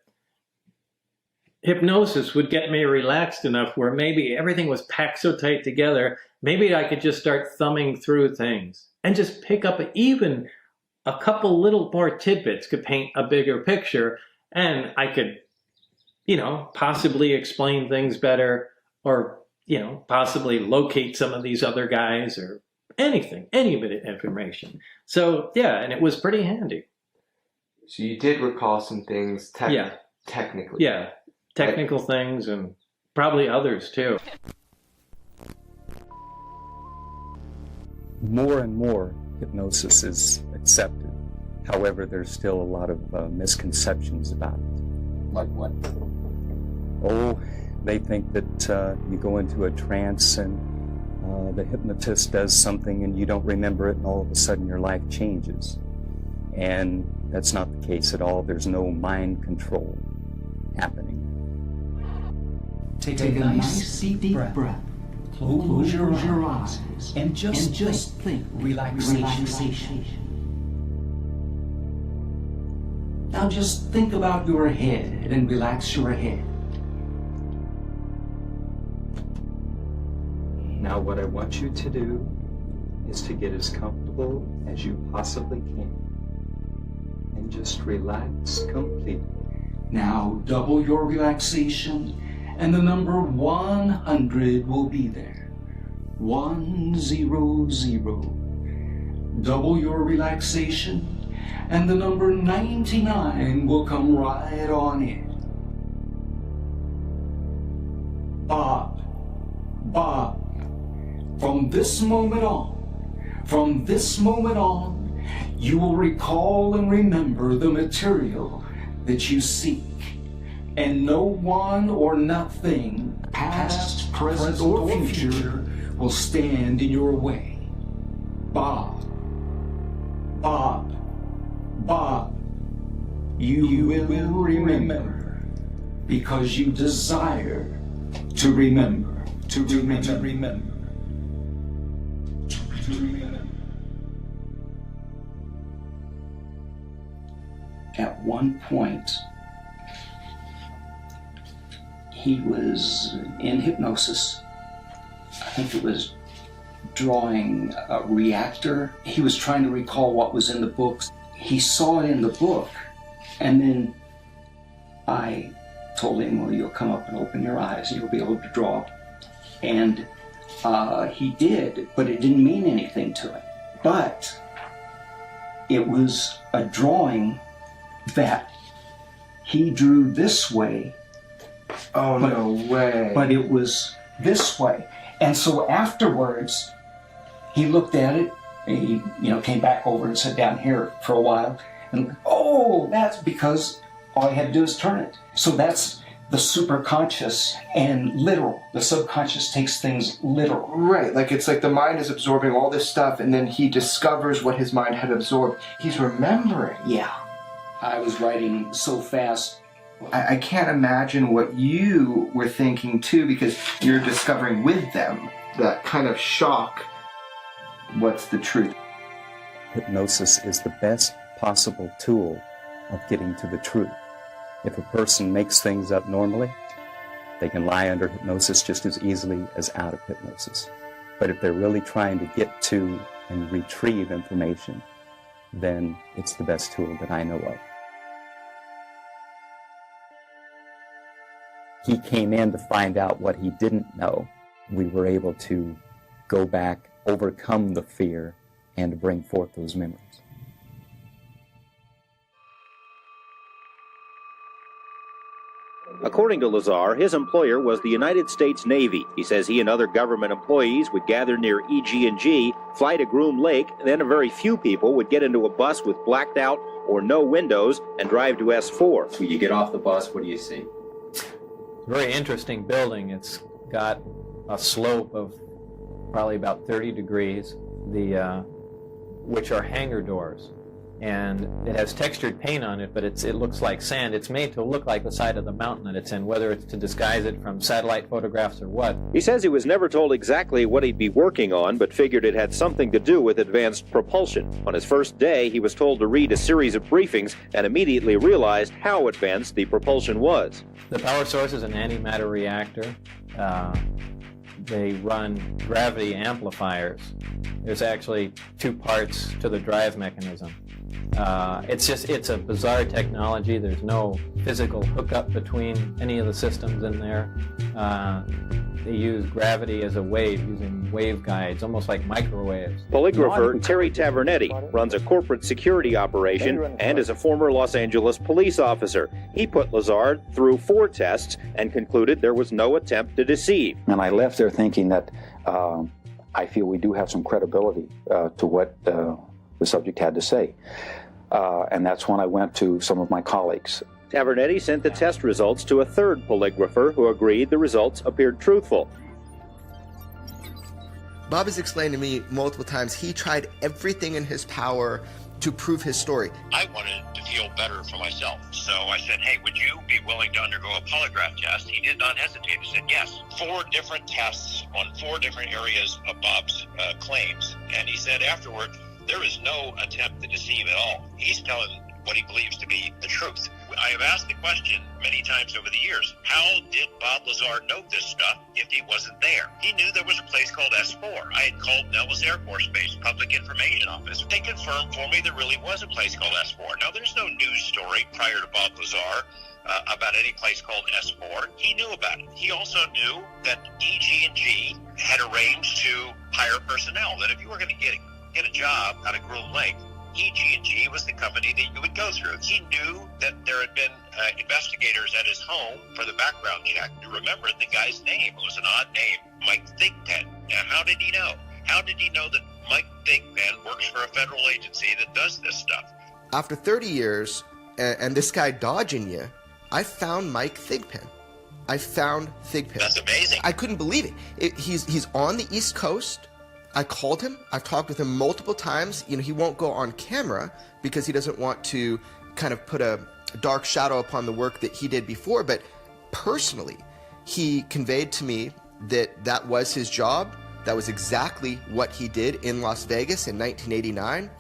hypnosis would get me relaxed enough where maybe everything was packed so tight together, maybe I could just start thumbing through things and just pick up even a couple little more tidbits could paint a bigger picture, and I could, possibly explain things better, or, possibly locate some of these other guys, or anything, any bit of information. So, yeah, and it was pretty handy. So you did recall some things technically? Yeah, technical things, and probably others, too. More and more hypnosis is accepted. However, there's still a lot of misconceptions about it. Like what? Oh, they think that you go into a trance and the hypnotist does something and you don't remember it, and all of a sudden your life changes. And that's not the case at all. There's no mind control happening. Take a nice deep breath. Close your eyes and just think relaxation. Now just think about your head and relax your head. Now what I want you to do is to get as comfortable as you possibly can and just relax completely. Now double your relaxation and the number 100 will be there. 100. Double your relaxation and the number 99 will come right on in. Bob, from this moment on, you will recall and remember the material that you seek, and no one or nothing, past, present, or future, will stand in your way. Bob, you will remember, because you desire to remember. At one point, he was in hypnosis. I think it was drawing a reactor. He was trying to recall what was in the books. He saw it in the book, and then I told him, well, you'll come up and open your eyes and you'll be able to draw. And he did, but it didn't mean anything to him. But it was a drawing that he drew this way. Oh, no way. But it was this way. And so afterwards, he looked at it, and he came back over and sat down here for a while. And, oh, that's because all he had to do is turn it. So that's the superconscious and literal. The subconscious takes things literal. Right, it's like the mind is absorbing all this stuff, and then he discovers what his mind had absorbed. He's remembering. Yeah. I was writing so fast. I can't imagine what you were thinking, too, because you're discovering with them that kind of shock. What's the truth? Hypnosis is the best possible tool of getting to the truth. If a person makes things up normally, they can lie under hypnosis just as easily as out of hypnosis. But if they're really trying to get to and retrieve information, then it's the best tool that I know of. he came in to find out what he didn't know, we were able to go back, overcome the fear, and bring forth those memories. According to Lazar, his employer was the United States Navy. He says he and other government employees would gather near EG&G, fly to Groom Lake, then a very few people would get into a bus with blacked out or no windows and drive to S4. When you get off the bus, what do you see? Very interesting building. It's got a slope of probably about 30 degrees, which are hangar doors. And it has textured paint on it, but it looks like sand. It's made to look like the side of the mountain that it's in, whether it's to disguise it from satellite photographs or what. He says he was never told exactly what he'd be working on, but figured it had something to do with advanced propulsion. On his first day, he was told to read a series of briefings and immediately realized how advanced the propulsion was. The power source is an antimatter reactor. They run gravity amplifiers. There's actually two parts to the drive mechanism. It's a bizarre technology. There's no physical hookup between any of the systems in there. They use gravity as a wave, using wave guides, almost like microwaves. Polygrapher Terry Tavernetti runs a corporate security operation and is a former Los Angeles police officer. He put Lazar through 4 tests and concluded there was no attempt to deceive. And I left there thinking that I feel we do have some credibility to what the subject had to say. And that's when I went to some of my colleagues. Tavernetti sent the test results to a third polygrapher who agreed the results appeared truthful. Bob has explained to me multiple times he tried everything in his power to prove his story. I wanted to feel better for myself. So I said, hey, would you be willing to undergo a polygraph test? He did not hesitate. He said yes. 4 different tests on 4 different areas of Bob's claims. And he said afterward, there is no attempt to deceive at all. He's telling what he believes to be the truth. I have asked the question many times over the years, how did Bob Lazar know this stuff if he wasn't there? He knew there was a place called S4. I had called Nellis Air Force Base Public Information Office. They confirmed for me there really was a place called S4. Now, there's no news story prior to Bob Lazar about any place called S4. He knew about it. He also knew that EG&G had arranged to hire personnel, that if you were going to get a job out of Groom Lake, EG&G was the company that you would go through. He knew that there had been investigators at his home for the background check. He remembered the guy's name. It was an odd name, Mike Thigpen. Now, how did he know? How did he know that Mike Thigpen works for a federal agency that does this stuff? After 30 years, and this guy dodging you, I found Mike Thigpen. I found Thigpen. That's amazing. I couldn't believe it. He's on the East Coast. I called him. I've talked with him multiple times. You know, he won't go on camera because he doesn't want to kind of put a dark shadow upon the work that he did before. But personally, he conveyed to me that that was his job. That was exactly what he did in Las Vegas in 1989.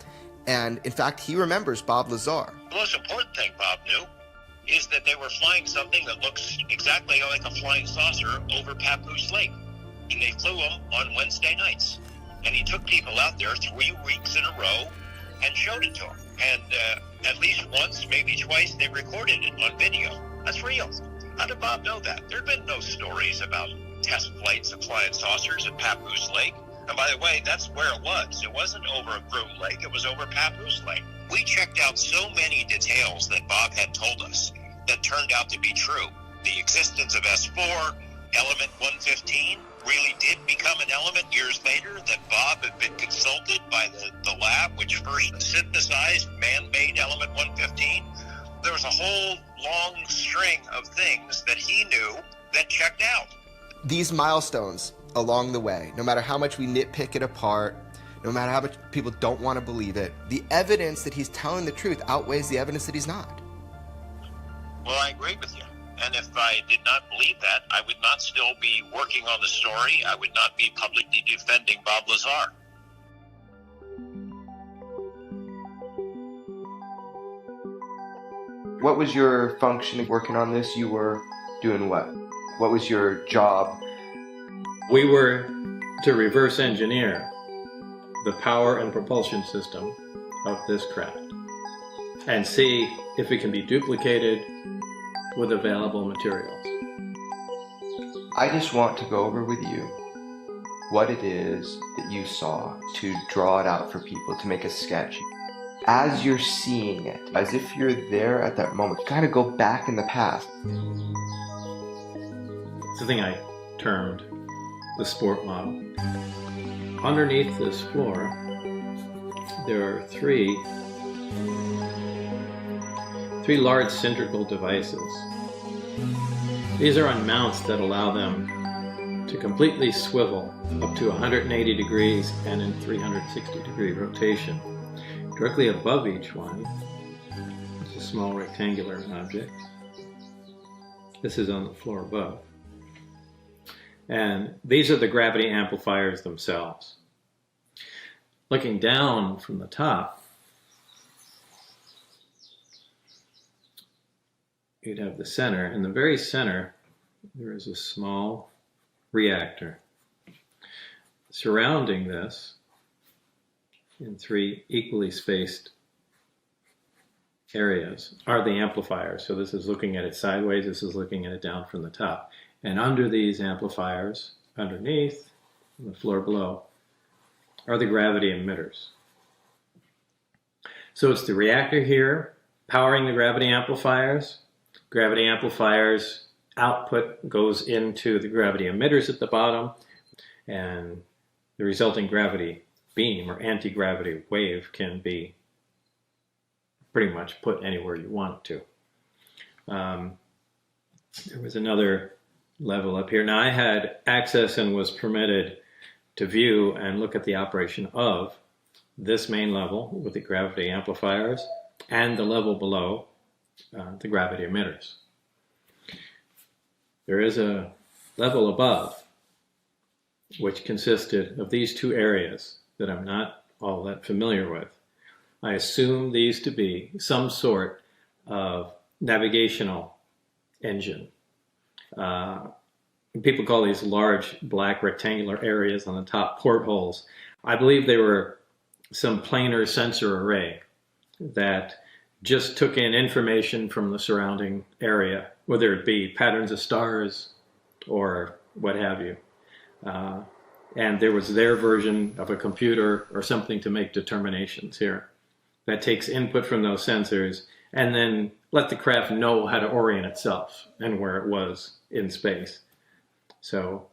And in fact, he remembers Bob Lazar. The most important thing Bob knew is that they were flying something that looks exactly like a flying saucer over Papoose Lake. And they flew them on Wednesday nights. And he took people out there 3 weeks in a row and showed it to them. And at least once, maybe twice, they recorded it on video. That's real. How did Bob know that? There had been no stories about test flights of flying saucers at Papoose Lake. And by the way, that's where it was. It wasn't over Groom Lake. It was over Papoose Lake. We checked out so many details that Bob had told us that turned out to be true. The existence of S4, element 115, really did become an element years later, that Bob had been consulted by the lab which first synthesized man-made element 115. There was a whole long string of things that he knew that checked out. These milestones along the way, no matter how much we nitpick it apart, no matter how much people don't want to believe it, the evidence that he's telling the truth outweighs the evidence that he's not. Well, I agree with you. And if I did not believe that, I would not still be working on the story. I would not be publicly defending Bob Lazar. What was your function working on this? You were doing what? What was your job? We were to reverse engineer the power and propulsion system of this craft and see if it can be duplicated with available materials. I just want to go over with you what it is that you saw, to draw it out for people, to make a sketch. As you're seeing it, as if you're there at that moment, kind of go back in the past. It's the thing I termed the sport model. Underneath this floor, there are three large cylindrical devices. These are on mounts that allow them to completely swivel up to 180 degrees and in 360 degree rotation. Directly above each one is a small rectangular object. This is on the floor above. And these are the gravity amplifiers themselves. Looking down from the top, you'd have the center. In the very center, there is a small reactor. Surrounding this, in three equally spaced areas, are the amplifiers. So this is looking at it sideways, this is looking at it down from the top. And under these amplifiers, underneath, on the floor below, are the gravity emitters. So it's the reactor here, powering the gravity amplifiers. Gravity amplifiers output goes into the gravity emitters at the bottom, and the resulting gravity beam or anti-gravity wave can be pretty much put anywhere you want it to. There was another level up here. Now I had access and was permitted to view and look at the operation of this main level with the gravity amplifiers and the level below, the gravity emitters. There is a level above which consisted of these two areas that I'm not all that familiar with. I assume these to be some sort of navigational engine. People call these large black rectangular areas on the top portholes. I believe they were some planar sensor array that just took in information from the surrounding area, whether it be patterns of stars or what have you. And there was their version of a computer or something to make determinations here that takes input from those sensors and then let the craft know how to orient itself and where it was in space. So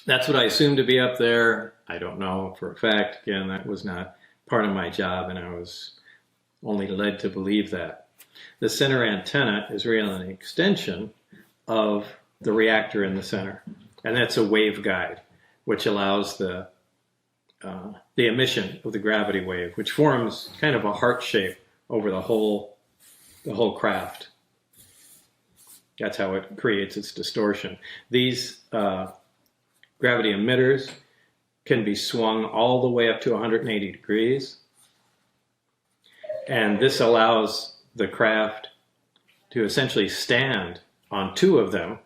that's what I assumed to be up there. I don't know for a fact. Again, that was not part of my job, and I was only led to believe that. The center antenna is really an extension of the reactor in the center, and that's a waveguide, which allows the emission of the gravity wave, which forms kind of a heart shape over the whole craft. That's how it creates its distortion. These gravity emitters can be swung all the way up to 180 degrees. And this allows the craft to essentially stand on two of them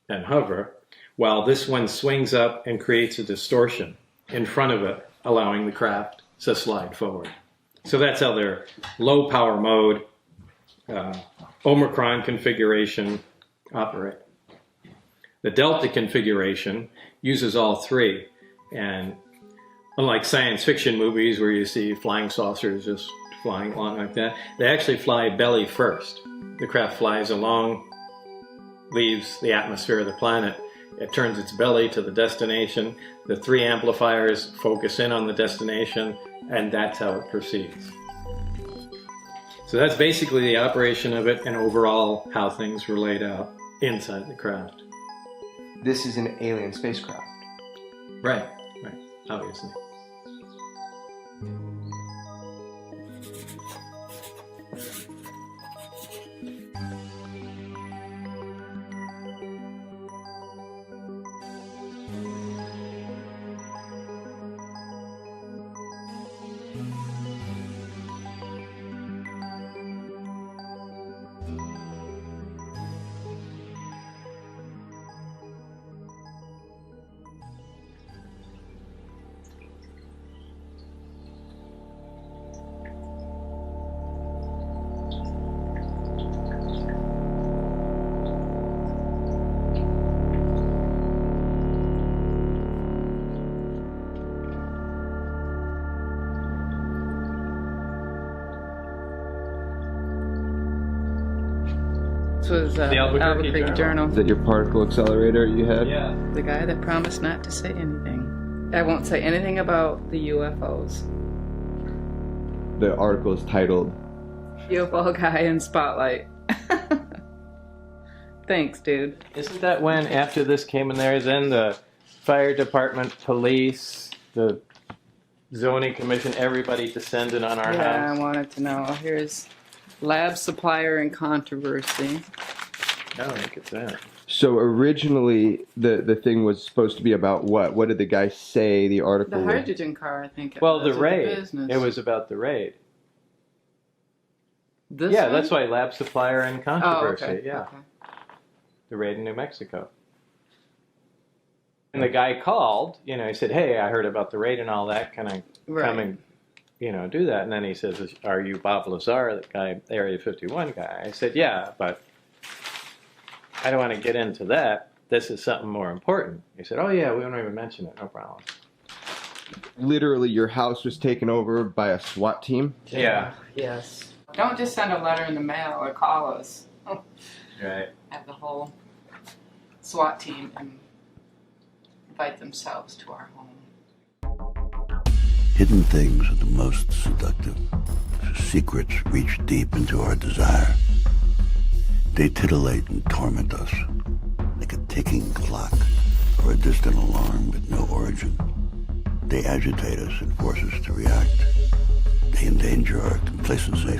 and hover, while this one swings up and creates a distortion in front of it, allowing the craft to slide forward. So that's how their low power mode, Omicron configuration operate. The Delta configuration uses all three, and unlike science fiction movies where you see flying saucers just flying along like that, they actually fly belly first. The craft flies along, leaves the atmosphere of the planet, it turns its belly to the destination, the three amplifiers focus in on the destination, and that's how it proceeds. So that's basically the operation of it and overall how things were laid out inside the craft. This is an alien spacecraft. Right, obviously. This was The Albuquerque Journal. Is that your particle accelerator you had? Yeah. The guy that promised not to say anything. I won't say anything about the UFOs. The article is titled UFO guy in spotlight. Thanks, dude. Isn't that when, after this came in there, then the fire department, police, the zoning commission, everybody descended on our Yeah, house? I wanted to know. Here's lab supplier and controversy. I don't think it's that. So originally, the thing was supposed to be about what? What did the guy say? The article. The hydrogen car, I think. Well, the was, or raid. business. It was about the raid. This yeah, one? that's why lab supplier and controversy. Oh, okay. Yeah, Okay. the raid in New Mexico. And the guy called. You know, he said, "Hey, I heard about the raid and all that. Can I come and, you know, do that?" And then he says, "Are you Bob Lazar, the guy, Area 51 guy?" I said, "Yeah, but I don't want to get into that. This is something more important." He said, "Oh yeah, we won't even mention it. No problem." Literally, your house was taken over by a SWAT team? Yeah. Yes. Don't just send a letter in the mail or call us. Right. Have the whole SWAT team invite themselves to our home. Hidden things are the most seductive. Secrets reach deep into our desire. They titillate and torment us, like a ticking clock or a distant alarm with no origin. They agitate us and force us to react. They endanger our complacency.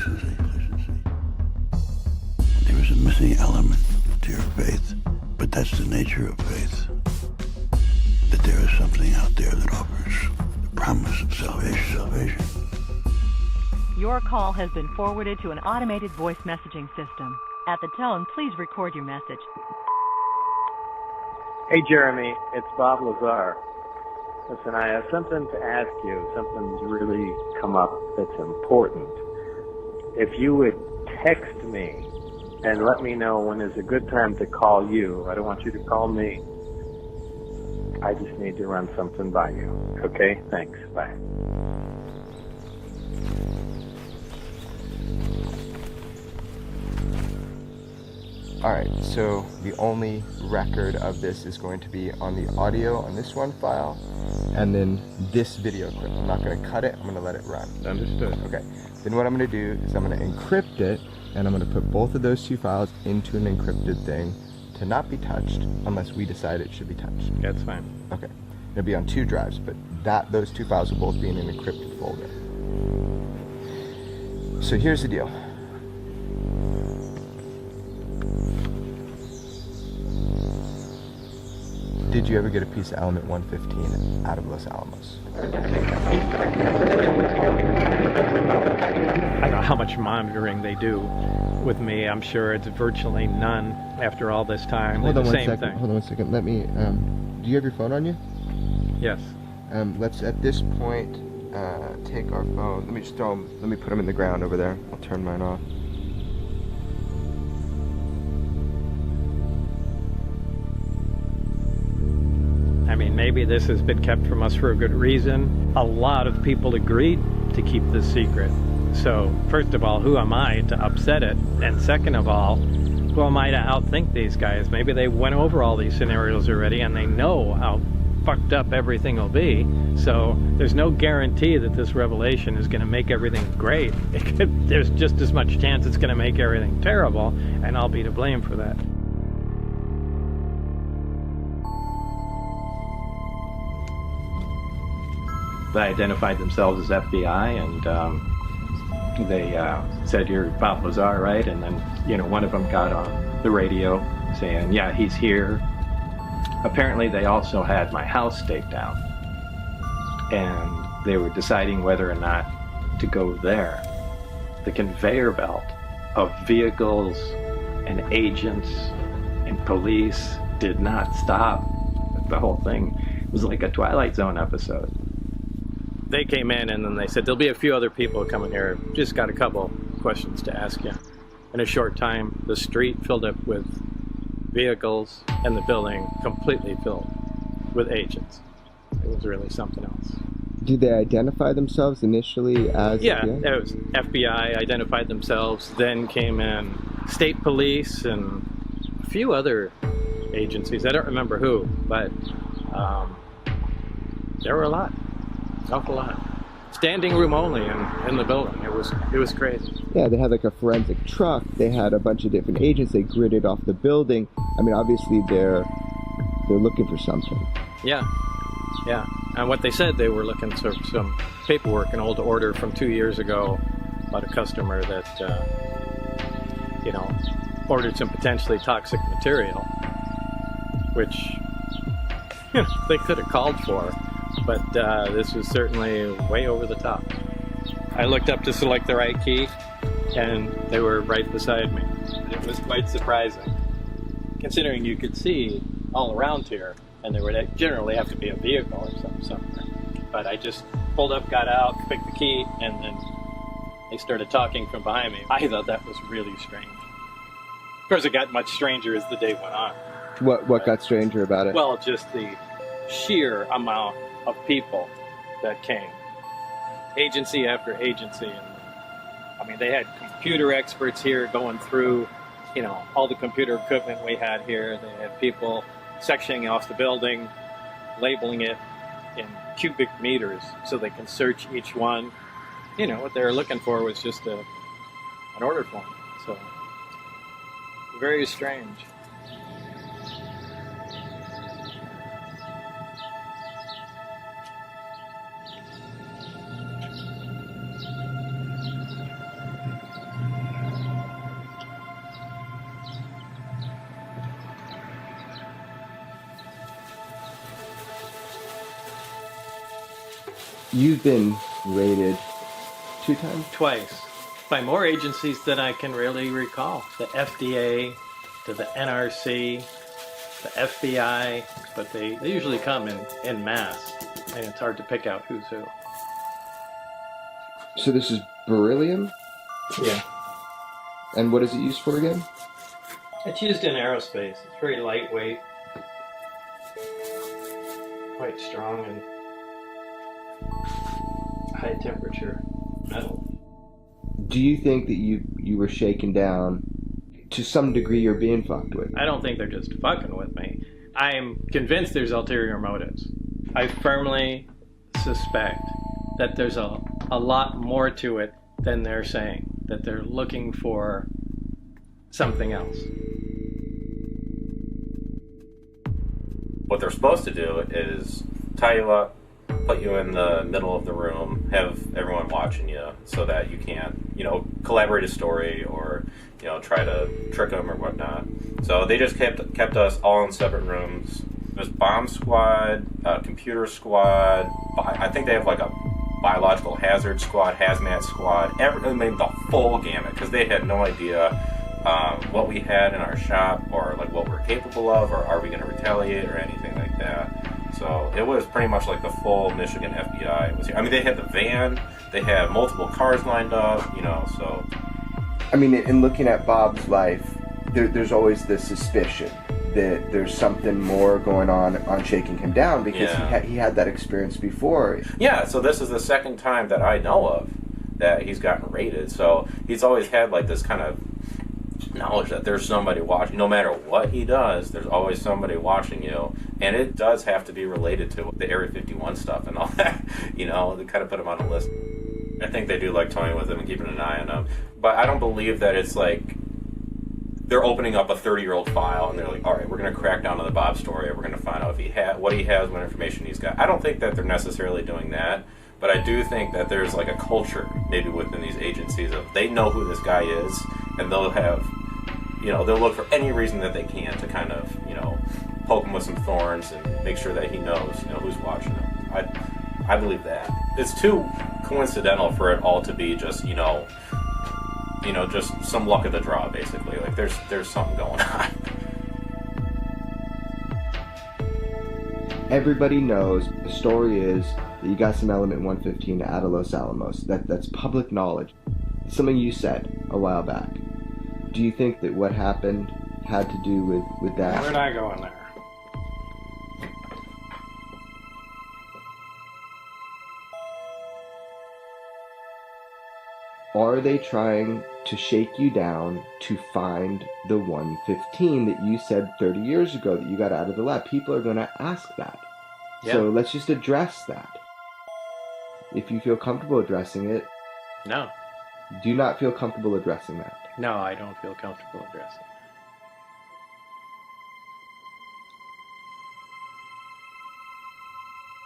There is a missing element to your faith, but that's the nature of faith. That there is something out there that offers the promise of salvation. Your call has been forwarded to an automated voice messaging system. At the tone, please record your message. Hey, Jeremy, it's Bob Lazar. Listen, I have something to ask you. Something's really come up that's important. If you would text me and let me know when is a good time to call you. I don't want you to call me. I just need to run something by you. Okay? Thanks. Bye. Alright, so the only record of this is going to be on the audio on this one file, and then this video clip. I'm not going to cut it, I'm going to let it run. Understood. Okay, then what I'm going to do is I'm going to encrypt it, and I'm going to put both of those two files into an encrypted thing to not be touched unless we decide it should be touched. That's fine. Okay, it'll be on 2 drives, but those 2 files will both be in an encrypted folder. So here's the deal. Did you ever get a piece of element 115 out of Los Alamos? I don't know how much monitoring they do with me. I'm sure it's virtually none after all this time. Hold on the one same second. thing. Hold on 1 second. Let me. Do you have your phone on you? Yes. Let's at this point take our phone. Let me just throw them. Let me put them in the ground over there. I'll turn mine off. I mean, maybe this has been kept from us for a good reason. A lot of people agreed to keep this secret. So, first of all, who am I to upset it? And second of all, who am I to outthink these guys? Maybe they went over all these scenarios already and they know how fucked up everything will be. So, there's no guarantee that this revelation is going to make everything great. There's just as much chance it's going to make everything terrible, and I'll be to blame for that. They identified themselves as FBI, and they said, "You're Bob Lazar, right?" And then, you know, one of them got on the radio saying, "Yeah, he's here." Apparently, they also had my house staked out, and they were deciding whether or not to go there. The conveyor belt of vehicles and agents and police did not stop. The whole thing was like a Twilight Zone episode. They came in and then they said, "There'll be a few other people coming here. Just got a couple questions to ask you." In a short time, the street filled up with vehicles and the building completely filled with agents. It was really something else. Did they identify themselves initially as Yeah, FBI? it was FBI, identified themselves, then came in state police and a few other agencies. I don't remember who, but there were a lot, an awful lot. Standing room only in the building. It was crazy. Yeah, they had like a forensic truck. They had a bunch of different agents. They gridded off the building. I mean, obviously they're looking for something. Yeah. And what they said, they were looking for some paperwork, an old order from 2 years ago about a customer that, ordered some potentially toxic material, which they could have called for, but this was certainly way over the top. I looked up to select the right key, and they were right beside me. It was quite surprising, considering you could see all around here, and there would generally have to be a vehicle or something somewhere. But I just pulled up, got out, picked the key, and then they started talking from behind me. I thought that was really strange. Of course, it got much stranger as the day went on. What got stranger about it? Well, just the sheer amount of people that came. Agency after agency. And, I mean, they had computer experts here going through, all the computer equipment we had here. They had people sectioning off the building, labeling it in cubic meters so they can search each one. What they were looking for was just an order form. So, very strange. You've been raided 2 times? Twice. By more agencies than I can really recall. The FDA, to the NRC, the FBI, but they usually come in mass, and it's hard to pick out who's who. So this is beryllium? Yeah. And what is it used for again? It's used in aerospace. It's very lightweight, quite strong, and high temperature metal. Do you think that you were shaken down? To some degree you're being fucked with? I don't think they're just fucking with me. I'm convinced there's ulterior motives. I firmly suspect that there's a lot more to it than they're saying, that they're looking for something else. What they're supposed to do is tie you up, put you in the middle of the room, have everyone watching you so that you can't, collaborate a story or, try to trick them or whatnot. So they just kept us all in separate rooms. There's bomb squad, computer squad, I think they have like a biological hazard squad, hazmat squad, everything, the full gamut, because they had no idea what we had in our shop or like what we're capable of, or are we going to retaliate or anything like that. So it was pretty much like the full Michigan FBI was here. I mean, they had the van, they had multiple cars lined up, so. I mean, in looking at Bob's life, there's always this suspicion that there's something more going on shaking him down, because he had that experience before. Yeah, so this is the second time that I know of that he's gotten raided. So he's always had like this kind of knowledge that there's somebody watching. No matter what he does, there's always somebody watching you. And it does have to be related to the Area 51 stuff and all that. They kind of put him on a list. I think they do like toying with him and keeping an eye on him. But I don't believe that it's like they're opening up a 30-year-old file and they're like, all right, we're going to crack down on the Bob story. We're going to find out if what he has, what information he's got. I don't think that they're necessarily doing that. But I do think that there's like a culture maybe within these agencies of they know who this guy is, and they'll have, they'll look for any reason that they can to kind of, poke him with some thorns and make sure that he knows, who's watching him. I believe that. It's too coincidental for it all to be just, just some luck of the draw, basically. Like there's something going on. Everybody knows the story is that you got some element 115 out of Los Alamos. That's public knowledge. Something you said a while back. Do you think that what happened had to do with that? We're not going there. Are they trying to shake you down to find the 115 that you said 30 years ago that you got out of the lab? People are going to ask that. Yeah. So let's just address that. If you feel comfortable addressing it. No. Do you not feel comfortable addressing that? No, I don't feel comfortable addressing it.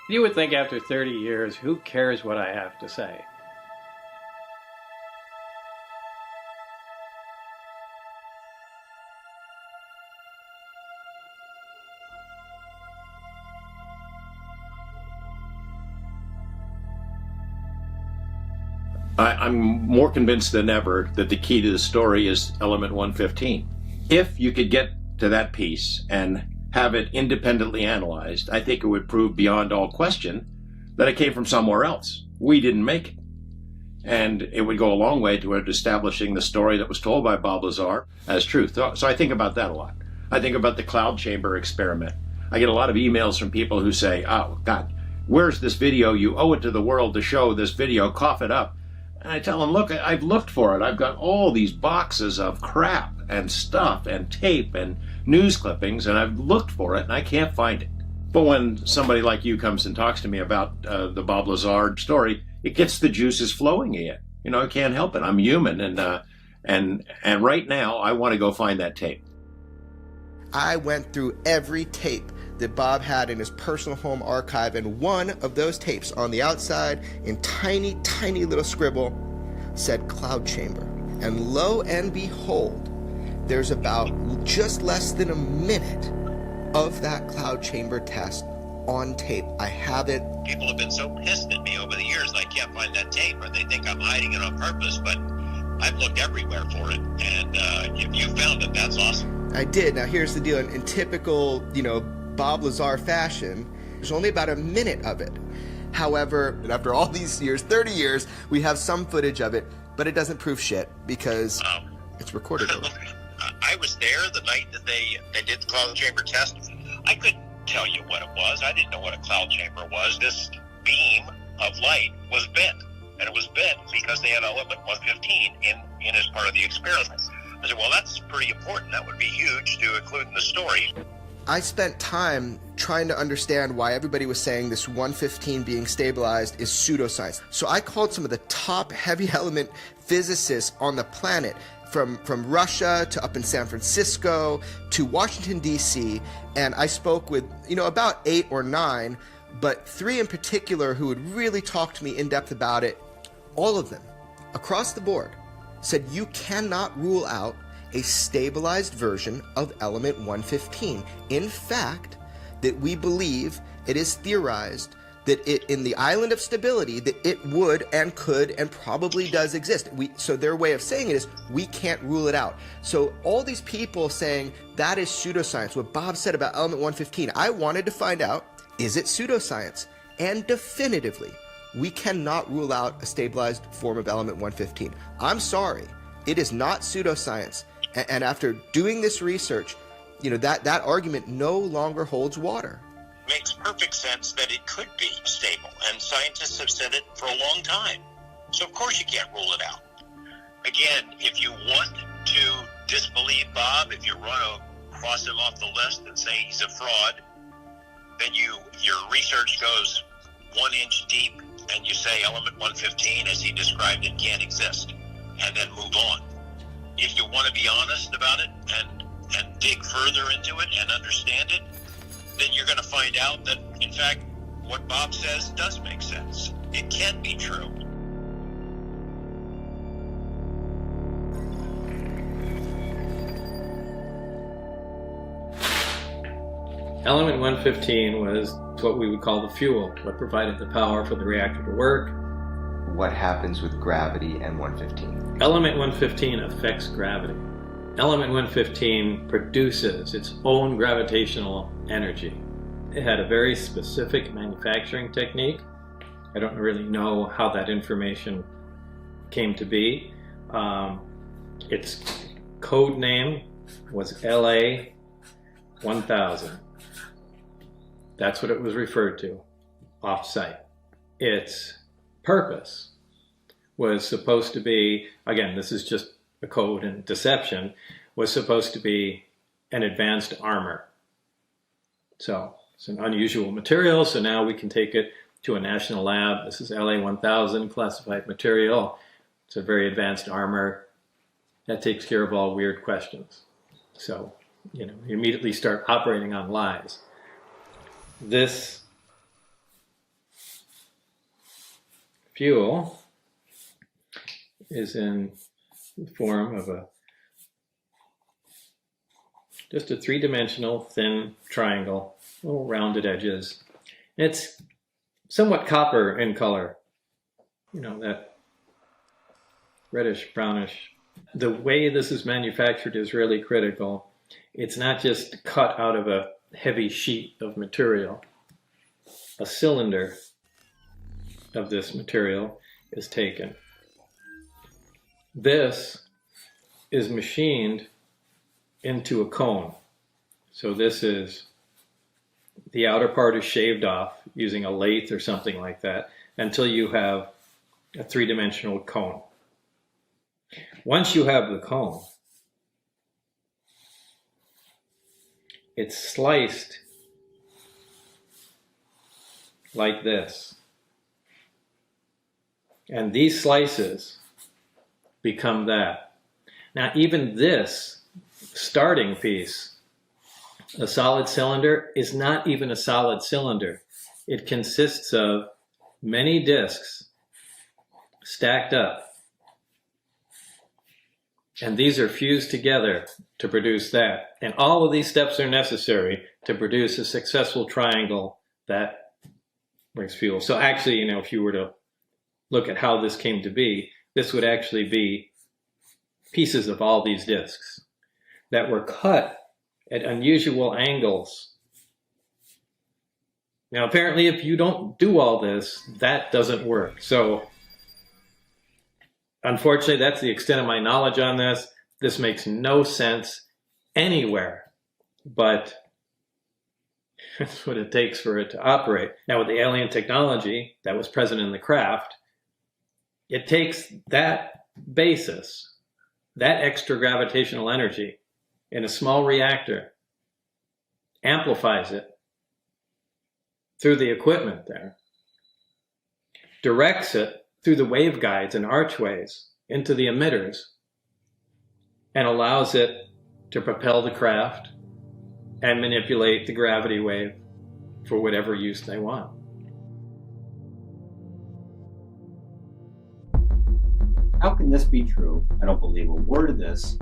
You would think after 30 years, who cares what I have to say? I'm more convinced than ever that the key to the story is element 115. If you could get to that piece and have it independently analyzed, I think it would prove beyond all question that it came from somewhere else. We didn't make it. And it would go a long way toward establishing the story that was told by Bob Lazar as truth. So I think about that a lot. I think about the cloud chamber experiment. I get a lot of emails from people who say, oh, God, where's this video? You owe it to the world to show this video. Cough it up. And I tell them, look, I've looked for it. I've got all these boxes of crap and stuff and tape and news clippings, and I've looked for it, and I can't find it. But when somebody like you comes and talks to me about the Bob Lazar story, it gets the juices flowing again. You know, I can't help it. I'm human, and right now, I want to go find that tape. I went through every tape that Bob had in his personal home archive, and one of those tapes on the outside, in tiny, tiny little scribble, said cloud chamber. And lo and behold, there's about just less than a minute of that cloud chamber test on tape. I have it. People have been so pissed at me over the years I can't find that tape, or they think I'm hiding it on purpose, but I've looked everywhere for it, and if you found it, that's awesome. I did. Now here's the deal. In typical, Bob Lazar fashion, there's only about a minute of it. However, after all these years, 30 years, we have some footage of it, but it doesn't prove shit because it's recorded over. I was there the night that they did the cloud chamber test. I couldn't tell you what it was. I didn't know what a cloud chamber was. This beam of light was bent, and it was bent because they had element 115 in as part of the experiment. I said, well, that's pretty important. That would be huge to include in the story. I spent time trying to understand why everybody was saying this 115 being stabilized is pseudoscience. So I called some of the top heavy element physicists on the planet, from Russia to up in San Francisco to Washington, D.C., and I spoke with, about 8 or 9, but 3 in particular who would really talk to me in depth about it. All of them, across the board, said you cannot rule out a stabilized version of element 115. In fact, that we believe it is theorized that it, in the island of stability, that it would and could and probably does exist. So their way of saying it is, we can't rule it out. So all these people saying that is pseudoscience, what Bob said about element 115, I wanted to find out, is it pseudoscience? And definitively, we cannot rule out a stabilized form of element 115. I'm sorry, it is not pseudoscience. And after doing this research, that argument no longer holds water. Makes perfect sense that it could be stable, and scientists have said it for a long time. So of course you can't rule it out. Again, if you want to disbelieve Bob, if you want to cross him off the list and say he's a fraud, then your research goes 1 inch deep and you say element 115 as he described it can't exist, and then move on. If you want to be honest about it and dig further into it and understand it, then you're going to find out that, in fact, what Bob says does make sense. It can be true. Element 115 was what we would call the fuel, what provided the power for the reactor to work. What happens with gravity and 115? Element 115 affects gravity. Element 115 produces its own gravitational energy. It had a very specific manufacturing technique. I don't really know how that information came to be. Its code name was LA 1000. That's what it was referred to, off-site. Its purpose was supposed to be, again, this is just a code and deception, was supposed to be an advanced armor. So it's an unusual material, so now we can take it to a national lab. This is LA-1000 classified material. It's a very advanced armor that takes care of all weird questions. So, you know, you immediately start operating on lies. This fuel is in the form of just a three-dimensional thin triangle, little rounded edges. It's somewhat copper in color, you know, that reddish brownish. The way this is manufactured is really critical. It's not just cut out of a heavy sheet of material. A cylinder of this material is taken. This is machined into a cone. So this is, the outer part is shaved off using a lathe or something like that until you have a three-dimensional cone. Once you have the cone, it's sliced like this. And these slices become that. Now, even this starting piece, a solid cylinder, is not even a solid cylinder. It consists of many discs stacked up. And these are fused together to produce that. And all of these steps are necessary to produce a successful triangle that brings fuel. So actually, you know, if you were to look at how this came to be, this would actually be pieces of all these discs that were cut at unusual angles. Now, apparently, if you don't do all this, that doesn't work. So, unfortunately, that's the extent of my knowledge on this. This makes no sense anywhere, but that's what it takes for it to operate. Now, with the alien technology that was present in the craft, it takes that basis, that extra gravitational energy in a small reactor, amplifies it through the equipment there, directs it through the waveguides and archways into the emitters, and allows it to propel the craft and manipulate the gravity wave for whatever use they want. How can this be true? I don't believe a word of this.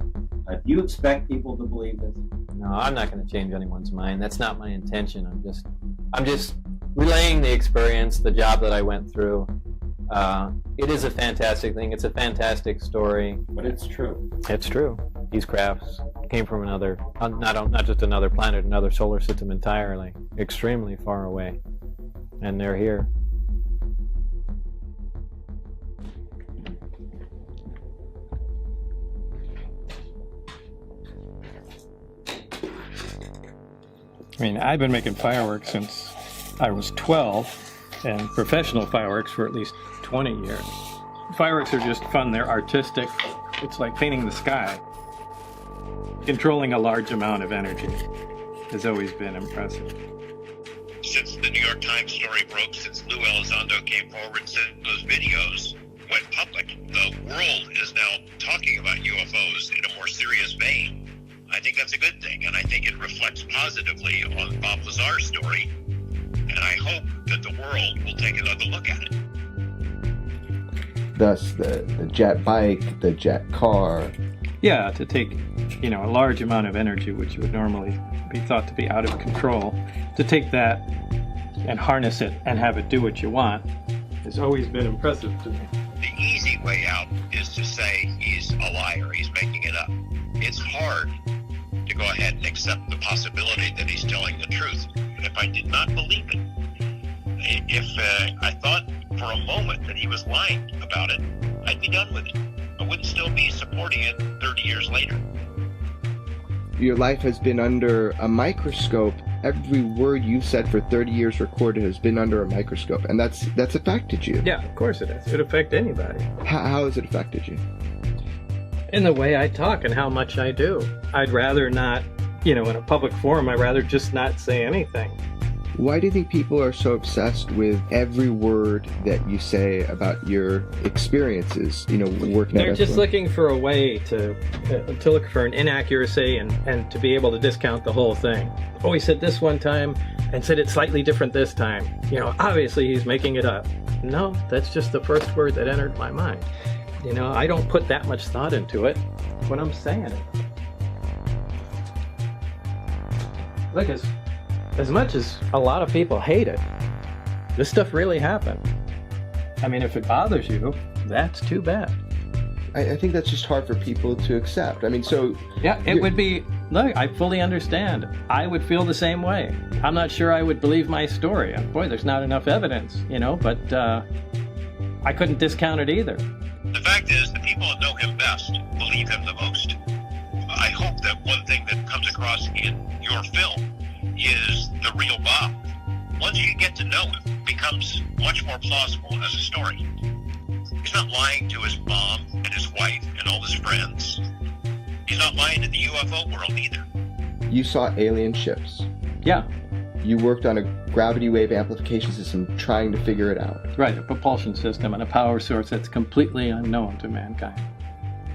Do you expect people to believe this? No, I'm not going to change anyone's mind. That's not my intention. I'm just relaying the experience, the job that I went through. It is a fantastic thing. It's a fantastic story. But it's true. It's true. These crafts came from another, not just another planet, another solar system entirely, extremely far away, and they're here. I mean, I've been making fireworks since I was 12, and professional fireworks for at least 20 years. Fireworks are just fun. They're artistic. It's like painting the sky. Controlling a large amount of energy has always been impressive. Since the New York Times story broke, since Lou Elizondo came forward and said those videos went public, the world is now talking about UFOs in a more serious vein. I think that's a good thing, and I think it reflects positively on Bob Lazar's story, and I hope that the world will take another look at it. Thus, the jet bike, the jet car. Yeah, to take, you know, a large amount of energy, which would normally be thought to be out of control, to take that and harness it and have it do what you want has always been impressive to me. The easy way out is to say he's a liar, he's making it up. It's hard to go ahead and accept the possibility that he's telling the truth. But if I did not believe it, if I thought for a moment that he was lying about it, I'd be done with it. I wouldn't still be supporting it 30 years later. Your life has been under a microscope every word you've said for 30 years recorded has been under a microscope, and that's affected you. Yeah, of course it has. It affects anybody. How has it affected you? In the way I talk and how much I do. I'd rather not, in a public forum, I'd rather just not say anything. Why do you think people are so obsessed with every word that you say about your experiences, working They're at just Epsilon? Looking for a way to look for an inaccuracy and to be able to discount the whole thing. Oh, he said this one time and said it slightly different this time. Obviously he's making it up. No, that's just the first word that entered my mind. I don't put that much thought into it when I'm saying it. Look, as much as a lot of people hate it, this stuff really happened. I mean, if it bothers you, that's too bad. I think that's just hard for people to accept. I mean, so... Yeah, it would be... Look, I fully understand. I would feel the same way. I'm not sure I would believe my story. Boy, there's not enough evidence, but I couldn't discount it either. The fact is, the people that know him best believe him the most. I hope that one thing that comes across in your film is the real Bob. Once you get to know him, it becomes much more plausible as a story. He's not lying to his mom and his wife and all his friends. He's not lying to the UFO world either. You saw alien ships. Yeah. You worked on a gravity wave amplification system trying to figure it out. Right, a propulsion system and a power source that's completely unknown to mankind.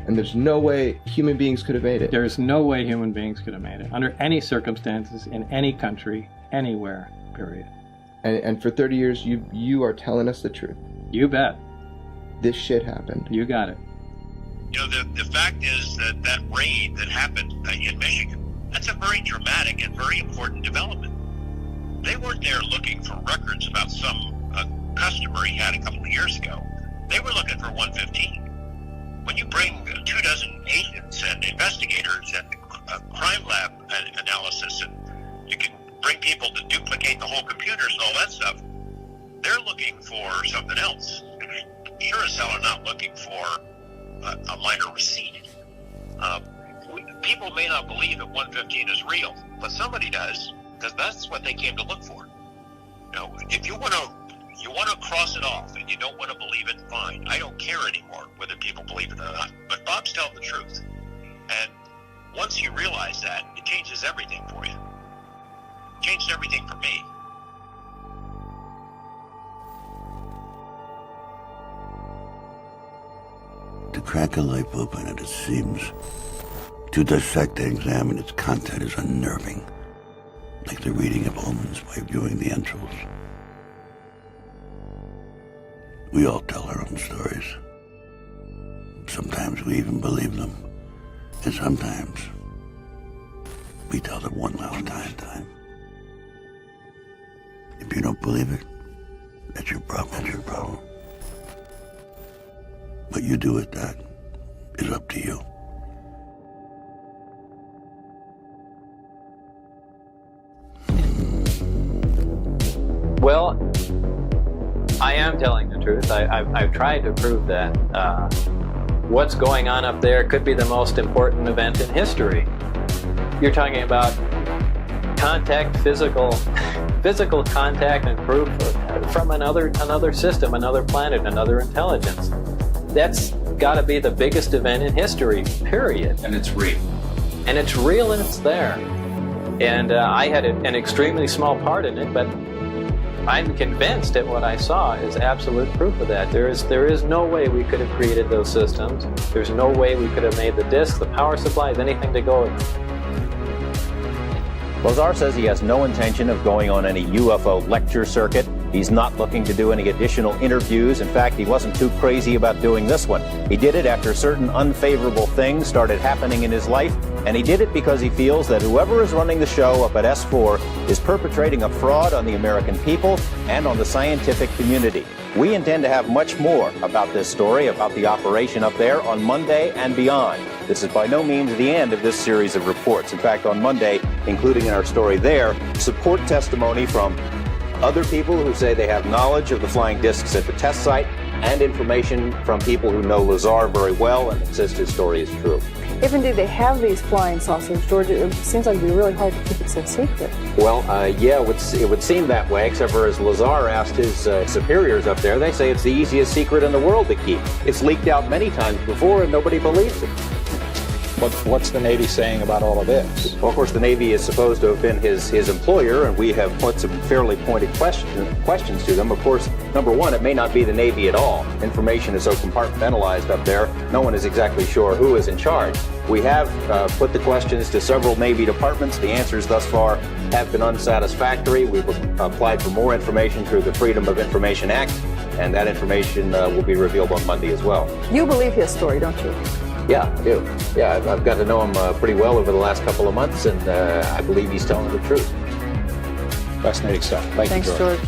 And there's no way human beings could have made it. There's no way human beings could have made it, under any circumstances, in any country, anywhere, period. And for 30 years, you are telling us the truth. You bet. This shit happened. You got it. The fact is that raid that happened in Michigan, that's a very dramatic and very important development. They weren't there looking for records about some customer he had a couple of years ago. They were looking for 115. When you bring 24 agents and investigators and crime lab analysis, and you can bring people to duplicate the whole computers and all that stuff, they're looking for something else. Sure as hell are not looking for a minor receipt. People may not believe that 115 is real, but somebody does, because that's what they came to look for. If you want to cross it off and you don't want to believe it, fine. I don't care anymore whether people believe it or not. But Bob's telling the truth. And once you realize that, it changes everything for you. It changed everything for me. To crack a life open at its seams, to dissect and examine its content is unnerving, like the reading of omens by viewing the entrails. We all tell our own stories. Sometimes we even believe them, and sometimes we tell them one last time. If you don't believe it, that's your problem. That's your problem. What you do with that is up to you. Well, I am telling the truth. I've tried to prove that what's going on up there could be the most important event in history. You're talking about contact, physical contact and proof from another system, another planet, another intelligence. That's got to be the biggest event in history, period. And it's real. And it's real and it's there. And I had an extremely small part in it, but I'm convinced that what I saw is absolute proof of that. There is no way we could have created those systems. There's no way we could have made the discs, the power supplies, anything to go with them. Lazar says he has no intention of going on any UFO lecture circuit. He's not looking to do any additional interviews. In fact, he wasn't too crazy about doing this one. He did it after certain unfavorable things started happening in his life, and he did it because he feels that whoever is running the show up at S4 is perpetrating a fraud on the American people and on the scientific community. We intend to have much more about this story, about the operation up there, on Monday and beyond. This is by no means the end of this series of reports. In fact, on Monday, including in our story there, support testimony from other people who say they have knowledge of the flying discs at the test site, and information from people who know Lazar very well and insist his story is true. If indeed they have these flying saucers, George, it seems like it would be really hard to keep it so secret. Well, yeah, it would seem that way, except for as Lazar asked his superiors up there, they say it's the easiest secret in the world to keep. It's leaked out many times before and nobody believes it. What's the Navy saying about all of this? Well, of course, the Navy is supposed to have been his employer, and we have put some fairly pointed questions to them. Of course, number one, it may not be the Navy at all. Information is so compartmentalized up there, no one is exactly sure who is in charge. We have put the questions to several Navy departments. The answers thus far have been unsatisfactory. We've applied for more information through the Freedom of Information Act, and that information will be revealed on Monday as well. You believe his story, don't you? Yeah, I do. Yeah, I've got to know him pretty well over the last couple of months, and I believe he's telling the truth. Fascinating stuff. Thanks, you, George.